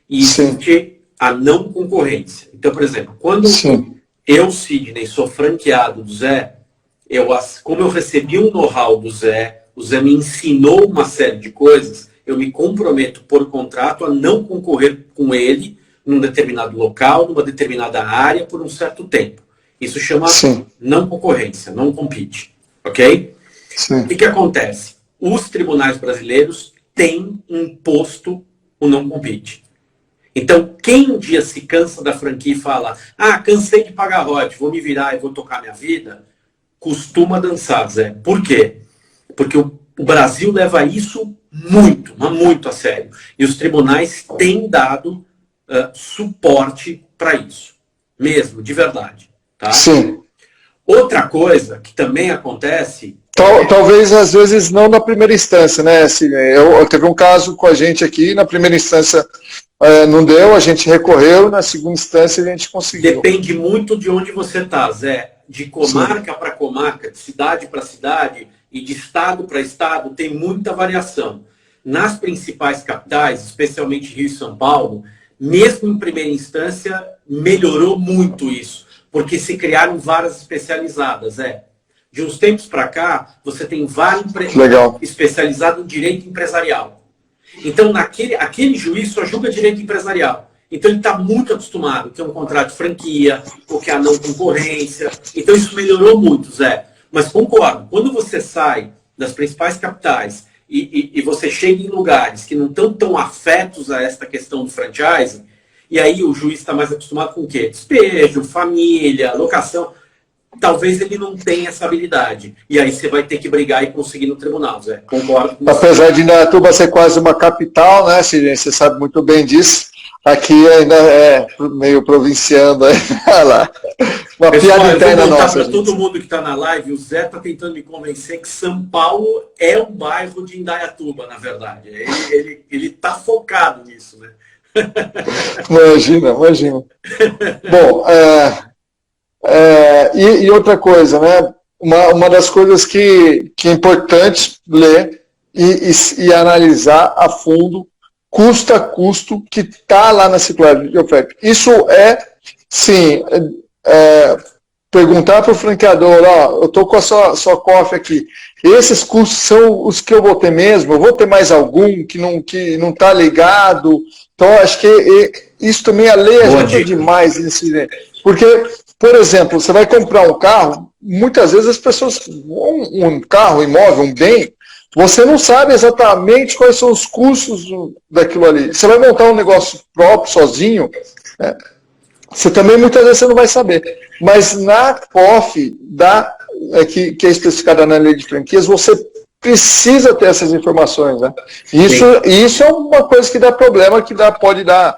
e existe a não concorrência. Então, por exemplo, quando eu, Sidney, sou franqueado do Zé, como eu recebi um know-how do Zé, o Zé me ensinou uma série de coisas, eu me comprometo por contrato a não concorrer com ele num determinado local, numa determinada área, por um certo tempo. Isso chama não concorrência, não compete. Ok? O que acontece? Os tribunais brasileiros têm imposto o não compete. Então, quem um dia se cansa da franquia e fala, cansei de pagar royalties, vou me virar e vou tocar minha vida, costuma dançar, Zé. Por quê? Porque o Brasil leva isso muito, mas muito a sério. E os tribunais têm dado suporte para isso. Mesmo, de verdade. Tá? Sim. Outra coisa que também acontece... Talvez, às vezes, não na primeira instância, né? Assim, teve um caso com a gente aqui, na primeira instância não deu, a gente recorreu, na segunda instância a gente conseguiu. Depende muito de onde você está, Zé. De comarca para comarca, de cidade para cidade e de estado para estado, tem muita variação. Nas principais capitais, especialmente Rio e São Paulo, mesmo em primeira instância, melhorou muito isso, porque se criaram varas especializadas, De uns tempos para cá, você tem vara especializada em direito empresarial. Então, aquele juiz só julga direito empresarial. Então, ele está muito acostumado, que é um contrato de franquia, ou que é a não concorrência. Então, isso melhorou muito, Zé. Mas concordo, quando você sai das principais capitais e você chega em lugares que não estão tão afetos a esta questão do franchising, e aí o juiz está mais acostumado com o quê? Despejo, família, locação... Talvez ele não tenha essa habilidade. E aí você vai ter que brigar e conseguir no tribunal, Zé. Concordo com você. Apesar de Indaiatuba ser quase uma capital, né, Sidney? Você sabe muito bem disso. Aqui ainda é meio provinciano. Olha lá. Uma Pessoal, piada interna eu vou nossa. Para todo mundo que está na live, o Zé está tentando me convencer que São Paulo é um bairro de Indaiatuba, na verdade. Ele está focado nisso, né? Imagina. Bom, e outra coisa, né? Uma das coisas que é importante ler e analisar a fundo, custo a custo, que está lá na circular de oferta. Isso sim, perguntar para o franqueador, eu estou com a sua COF aqui, esses custos são os que eu vou ter mesmo? Eu vou ter mais algum que não está ligado? Então, acho que isso também a lei ajuda demais nesse, porque... Por exemplo, você vai comprar um carro, muitas vezes as pessoas, um carro, um imóvel, um bem, você não sabe exatamente quais são os custos daquilo ali. Você vai montar um negócio próprio, sozinho, você também muitas vezes você não vai saber. Mas na COF, que é especificada na lei de franquias, você precisa ter essas informações. Né? Isso é uma coisa que dá problema, pode dar...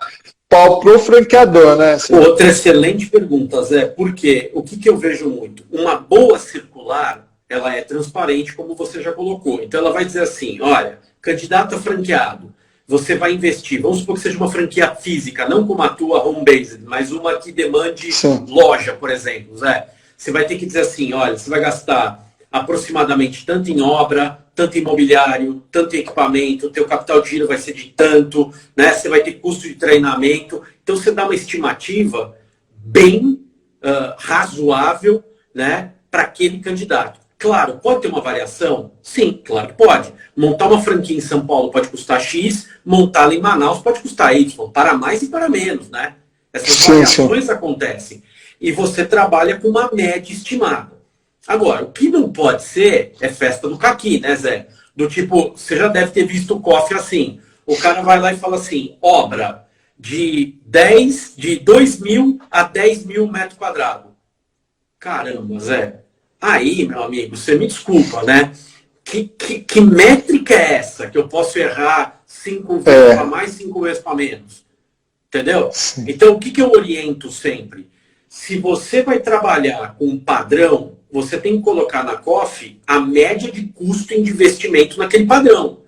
pau pro franqueador, né? Outra excelente pergunta, Zé. Por quê? O que eu vejo muito? Uma boa circular, ela é transparente, como você já colocou. Então, ela vai dizer assim, olha, candidato a franqueado, você vai investir, vamos supor que seja uma franquia física, não como a tua home-based, mas uma que demande loja, por exemplo, Zé. Você vai ter que dizer assim, olha, você vai gastar aproximadamente tanto em obra, tanto em imobiliário, tanto em equipamento, o teu capital de giro vai ser de tanto, né? Você vai ter custo de treinamento. Então, você dá uma estimativa bem razoável, né, para aquele candidato. Claro, pode ter uma variação? Sim, claro que pode. Montar uma franquia em São Paulo pode custar X, montá-la em Manaus pode custar Y, para mais e para menos, né? Essas variações acontecem. E você trabalha com uma média estimada. Agora, o que não pode ser é festa do caqui, né, Zé? Do tipo, você já deve ter visto o cofre assim. O cara vai lá e fala assim, obra de 2 mil a 10 mil metros quadrados. Caramba, Zé. Aí, meu amigo, você me desculpa, né? Que métrica é essa que eu posso errar 5 vezes para mais, 5 vezes para menos? Entendeu? Sim. Então, o que eu oriento sempre? Se você vai trabalhar com um padrão, você tem que colocar na COF a média de custo de investimento naquele padrão.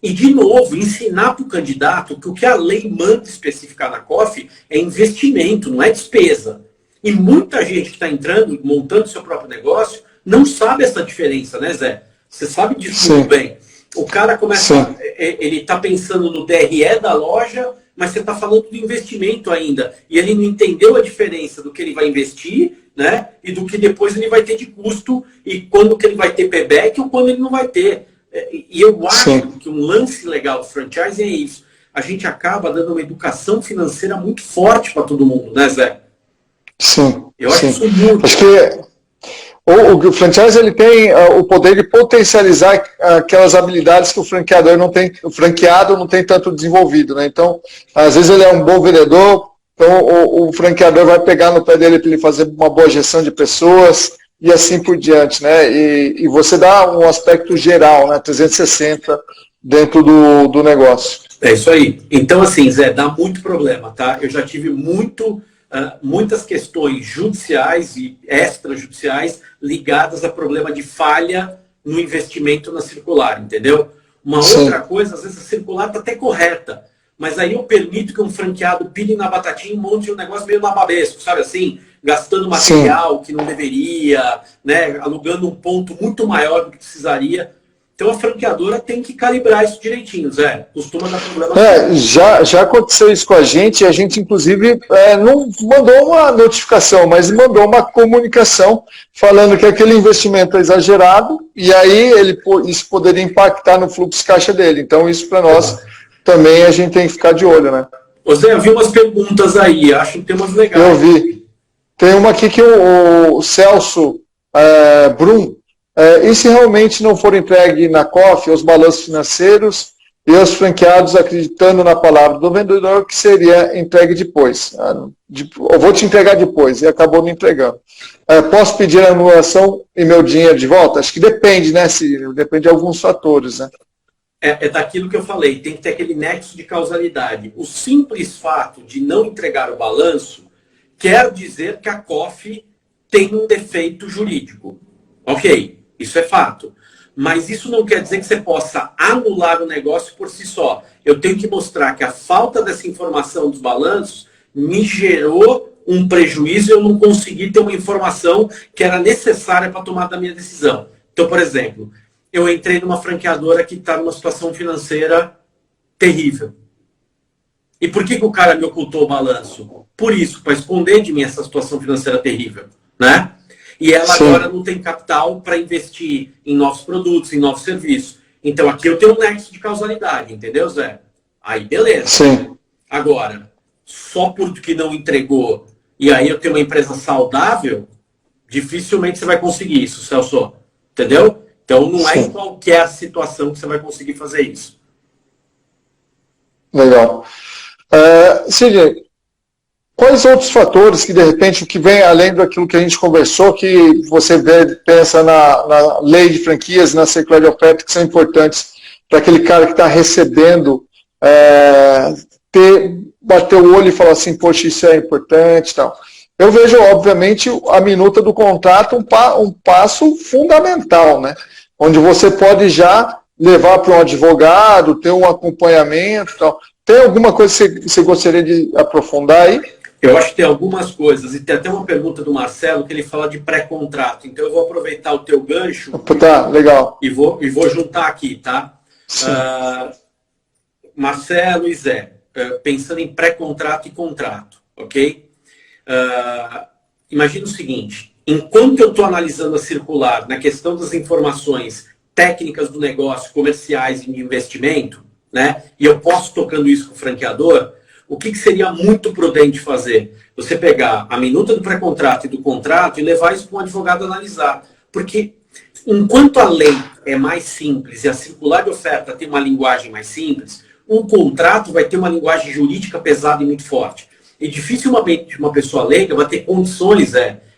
E, de novo, ensinar para o candidato que o que a lei manda especificar na COF é investimento, não é despesa. E muita gente que está entrando, montando seu próprio negócio, não sabe essa diferença, né, Zé? Você sabe disso muito bem. O cara começa, ele está pensando no DRE da loja, mas você está falando do investimento ainda. E ele não entendeu a diferença do que ele vai investir, né? E do que depois ele vai ter de custo, e quando que ele vai ter payback ou quando ele não vai ter. E eu acho que um lance legal do franchise é isso. A gente acaba dando uma educação financeira muito forte para todo mundo, né, Zé? Sim. Eu acho isso muito. Acho que o franchise ele tem o poder de potencializar aquelas habilidades que o franqueador não tem, o franqueado não tem tanto desenvolvido, né? Então, às vezes ele é um bom vendedor, então o franqueador vai pegar no pé dele para ele fazer uma boa gestão de pessoas e assim por diante, né? E você dá um aspecto geral, né? 360 dentro do negócio. É isso aí. Então, assim, Zé, dá muito problema, tá? Eu já tive muitas questões judiciais e extrajudiciais ligadas a problema de falha no investimento na circular, entendeu? Uma outra coisa, às vezes a circular está até correta, mas aí eu permito que um franqueado pile na batatinha e monte um negócio meio nababesco, sabe assim? Gastando material que não deveria, né? Alugando um ponto muito maior do que precisaria. Então a franqueadora tem que calibrar isso direitinho, Zé. Costuma dar problema. Já aconteceu isso com a gente inclusive não mandou uma notificação, mas mandou uma comunicação falando que aquele investimento é exagerado e aí isso poderia impactar no fluxo de caixa dele. Então isso para nós também a gente tem que ficar de olho, né? Ô Zé, eu vi umas perguntas aí, acho que tem umas legais. Eu vi. Tem uma aqui que o Celso Brum. E se realmente não for entregue na COF os balanços financeiros e os franqueados acreditando na palavra do vendedor que seria entregue depois? Eu vou te entregar depois, e acabou não entregando. Posso pedir a anulação e meu dinheiro de volta? Acho que depende, né, Círio? Depende de alguns fatores, né? É daquilo que eu falei, tem que ter aquele nexo de causalidade. O simples fato de não entregar o balanço quer dizer que a COF tem um defeito jurídico. Ok. Isso é fato. Mas isso não quer dizer que você possa anular o negócio por si só. Eu tenho que mostrar que a falta dessa informação dos balanços me gerou um prejuízo e eu não consegui ter uma informação que era necessária para tomar a minha decisão. Então, por exemplo, eu entrei numa franqueadora que está numa situação financeira terrível. E por que o cara me ocultou o balanço? Por isso, para esconder de mim essa situação financeira terrível, né? E ela agora não tem capital para investir em novos produtos, em novos serviços. Então aqui eu tenho um nexo de causalidade, entendeu, Zé? Aí beleza. Sim. Agora, só porque não entregou e aí eu tenho uma empresa saudável, dificilmente você vai conseguir isso, Celso. Entendeu? Então não é em qualquer situação que você vai conseguir fazer isso. Legal. Sidney, quais outros fatores que, de repente, o que vem além daquilo que a gente conversou, que você pensa na lei de franquias, na circular de oferta, que são importantes para aquele cara que está recebendo, bater o olho e falar assim, poxa, isso é importante e tal. Eu vejo, obviamente, a minuta do contrato um passo fundamental, né? Onde você pode já levar para um advogado, ter um acompanhamento e tal. Tem alguma coisa que você gostaria de aprofundar aí? Eu acho que tem algumas coisas, e tem até uma pergunta do Marcelo que ele fala de pré-contrato. Então eu vou aproveitar o teu gancho legal. E vou juntar aqui, tá? Marcelo e Zé, pensando em pré-contrato e contrato, ok? Imagina o seguinte, enquanto eu estou analisando a circular na questão das informações técnicas do negócio, comerciais e de investimento, né? E eu posso tocando isso com o franqueador, o que seria muito prudente fazer? Você pegar a minuta do pré-contrato e do contrato e levar isso para um advogado analisar. Porque enquanto a lei é mais simples e a circular de oferta tem uma linguagem mais simples, um contrato vai ter uma linguagem jurídica pesada e muito forte. E dificilmente uma pessoa leiga vai ter condições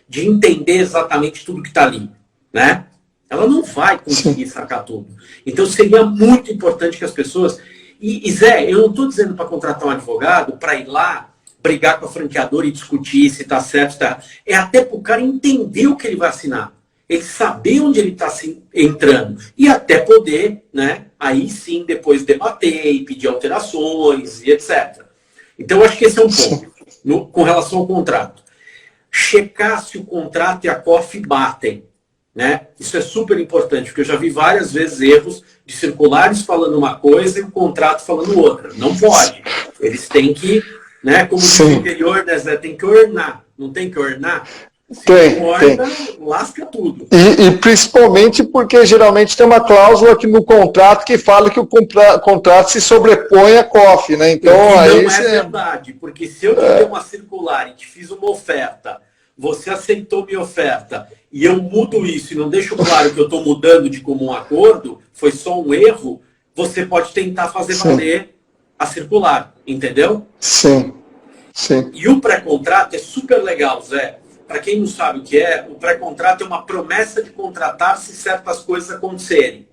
de entender exatamente tudo que está ali, né? Ela não vai conseguir sacar tudo. Então seria muito importante que as pessoas... E Zé, eu não estou dizendo para contratar um advogado para ir lá brigar com a franqueadora e discutir se está certo, se tá... É até para o cara entender o que ele vai assinar. Ele saber onde ele está entrando. E até poder, né, aí sim, depois debater e pedir alterações e etc. Então, eu acho que esse é um ponto. Com relação ao contrato. Checar se o contrato e a COF batem. Né? Isso é super importante, porque eu já vi várias vezes erros de circulares falando uma coisa e o contrato falando outra. Não pode. Eles têm que, né, como diz o interior, né, Zé, tem que ornar. Não tem que ornar? Se orna, lasca tudo. E principalmente porque geralmente tem uma cláusula aqui no contrato que fala que o contrato se sobrepõe à COF, né? Então, aí não é verdade, porque se eu te dei uma circular e te fiz uma oferta, você aceitou minha oferta, e eu mudo isso e não deixo claro que eu estou mudando de comum acordo, foi só um erro, você pode tentar fazer valer a circular, entendeu? Sim. E o pré-contrato é super legal, Zé. Para quem não sabe o que é, o pré-contrato é uma promessa de contratar se certas coisas acontecerem.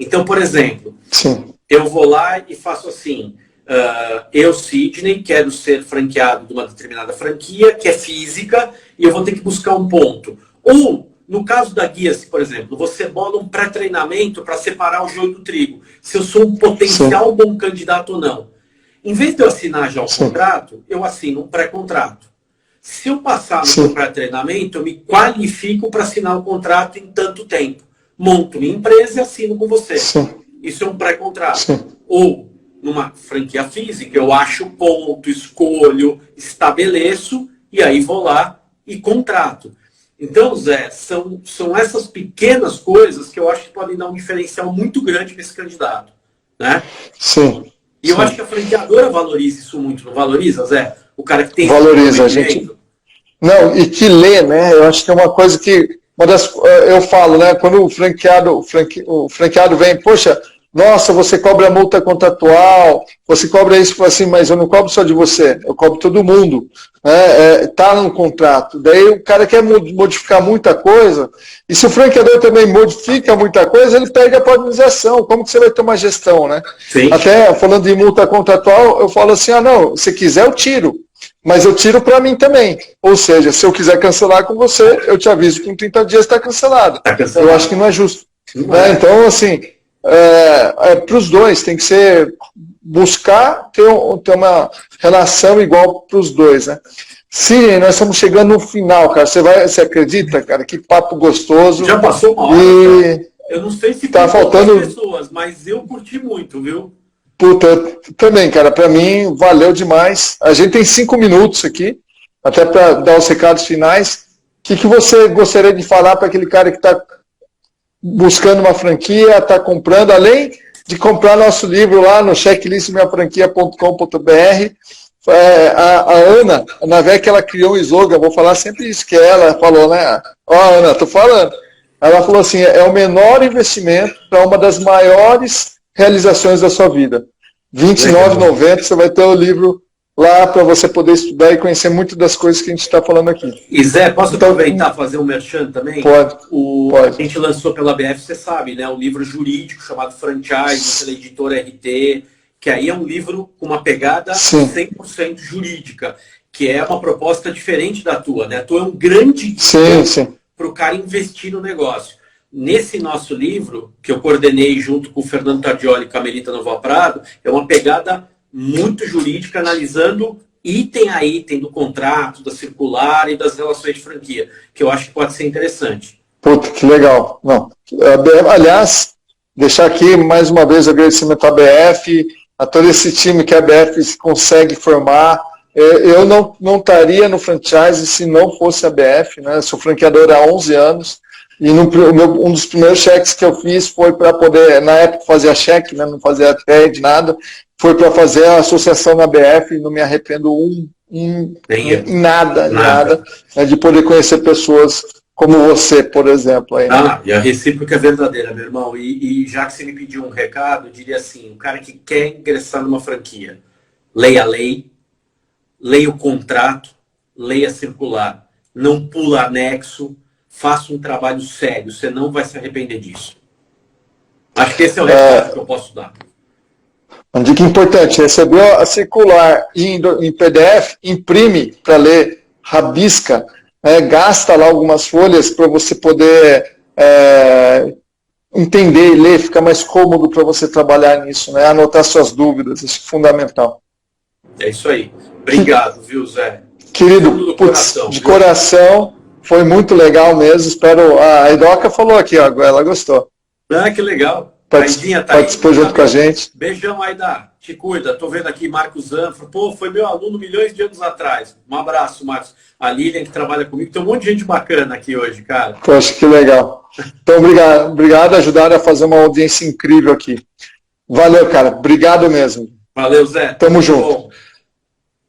Então, por exemplo, eu vou lá e faço assim, eu, Sidney, quero ser franqueado de uma determinada franquia, que é física, e eu vou ter que buscar um ponto. Ou, no caso da Guia-se, por exemplo, você bola um pré-treinamento para separar o joio do trigo, se eu sou um potencial bom candidato ou não. Em vez de eu assinar já o contrato, eu assino um pré-contrato. Se eu passar no meu pré-treinamento, eu me qualifico para assinar o contrato em tanto tempo. Monto minha empresa e assino com você. Isso é um pré-contrato. Ou, numa franquia física, eu acho ponto, escolho, estabeleço, e aí vou lá e contrato. Então, Zé, são essas pequenas coisas que eu acho que podem dar um diferencial muito grande para esse candidato. Né? E eu acho que a franqueadora valoriza isso muito, não valoriza, Zé? O cara que tem... Valoriza, a gente... Não, e que lê, né? Eu acho que é uma coisa que... eu falo, né? Quando o franqueado vem, poxa, nossa, você cobra multa contratual, você cobra isso, assim, mas eu não cobro só de você, eu cobro todo mundo. Né? Tá no contrato. Daí o cara quer modificar muita coisa, e se o franqueador também modifica muita coisa, ele perde a padronização. Como que você vai ter uma gestão, né? Até falando de multa contratual, eu falo assim, não, se quiser eu tiro, mas eu tiro para mim também. Ou seja, se eu quiser cancelar com você, eu te aviso que em 30 dias está cancelado. Eu acho que não é justo. Né? Então, assim, para os dois, tem que ser buscar ter uma relação igual para os dois, né? Sim, nós estamos chegando no final, cara. Você acredita, cara? Que papo gostoso. Já passou uma hora. Eu não sei se tá faltando pessoas, mas eu curti muito, viu? Puta, também, cara. Para mim, valeu demais. A gente tem 5 minutos aqui, até para dar os recados finais. O que você gostaria de falar para aquele cara que está buscando uma franquia, está comprando, além de comprar nosso livro lá no checklistminhafranquia.com.br. A Ana, na vez que ela criou um slogan, vou falar sempre isso, que ela falou, né? Ana, tô falando. Ela falou assim, é o menor investimento para uma das maiores realizações da sua vida. R$ 29,90, você vai ter o livro lá para você poder estudar e conhecer muito das coisas que a gente está falando aqui. E Zé, posso aproveitar e fazer um merchan também? Pode. A gente lançou pela BF, você sabe, né? Um livro jurídico chamado Franchise, pela editora RT, que aí é um livro com uma pegada 100% jurídica, que é uma proposta diferente da tua, né? A tua é um grande guia para o cara investir no negócio. Nesse nosso livro, que eu coordenei junto com o Fernando Tardioli e com a Melita Novoa Prado, é uma pegada muito jurídica, analisando item a item do contrato, da circular e das relações de franquia, que eu acho que pode ser interessante. Puta, que legal. Não. Aliás, deixar aqui mais uma vez o agradecimento à BF, a todo esse time que a BF consegue formar. Eu não estaria no franchise se não fosse a BF, né? Eu sou franqueador há 11 anos. E um dos primeiros cheques que eu fiz foi para poder, na época fazia cheque, né, não fazia TED, nada, foi para fazer a associação na BF, não me arrependo em nada, né, de poder conhecer pessoas como você, por exemplo. Aí, né? E a recíproca é verdadeira, meu irmão. E já que você me pediu um recado, eu diria assim, o cara que quer ingressar numa franquia, leia a lei, leia o contrato, leia a circular, não pula anexo, faça um trabalho sério, você não vai se arrepender disso. Acho que esse é o recado que eu posso dar. Uma dica importante, recebeu a circular em PDF, imprime para ler, rabisca, gasta lá algumas folhas para você poder entender e ler, fica mais cômodo para você trabalhar nisso, né? Anotar suas dúvidas, isso é fundamental. É isso aí. Obrigado, viu, Zé? Querido, de coração, foi muito legal mesmo. Espero. A Edoca falou aqui, ó, ela gostou. Que legal. Participou junto com a gente. Beijão, Aida. Te cuida. Tô vendo aqui Marcos Zanfra. Pô, foi meu aluno milhões de anos atrás. Um abraço, Marcos. A Lilian, que trabalha comigo. Tem um monte de gente bacana aqui hoje, cara. Poxa, que legal. Então, obrigado. Ajudaram a fazer uma audiência incrível aqui. Valeu, cara. Obrigado mesmo. Valeu, Zé. Tamo junto. Bom.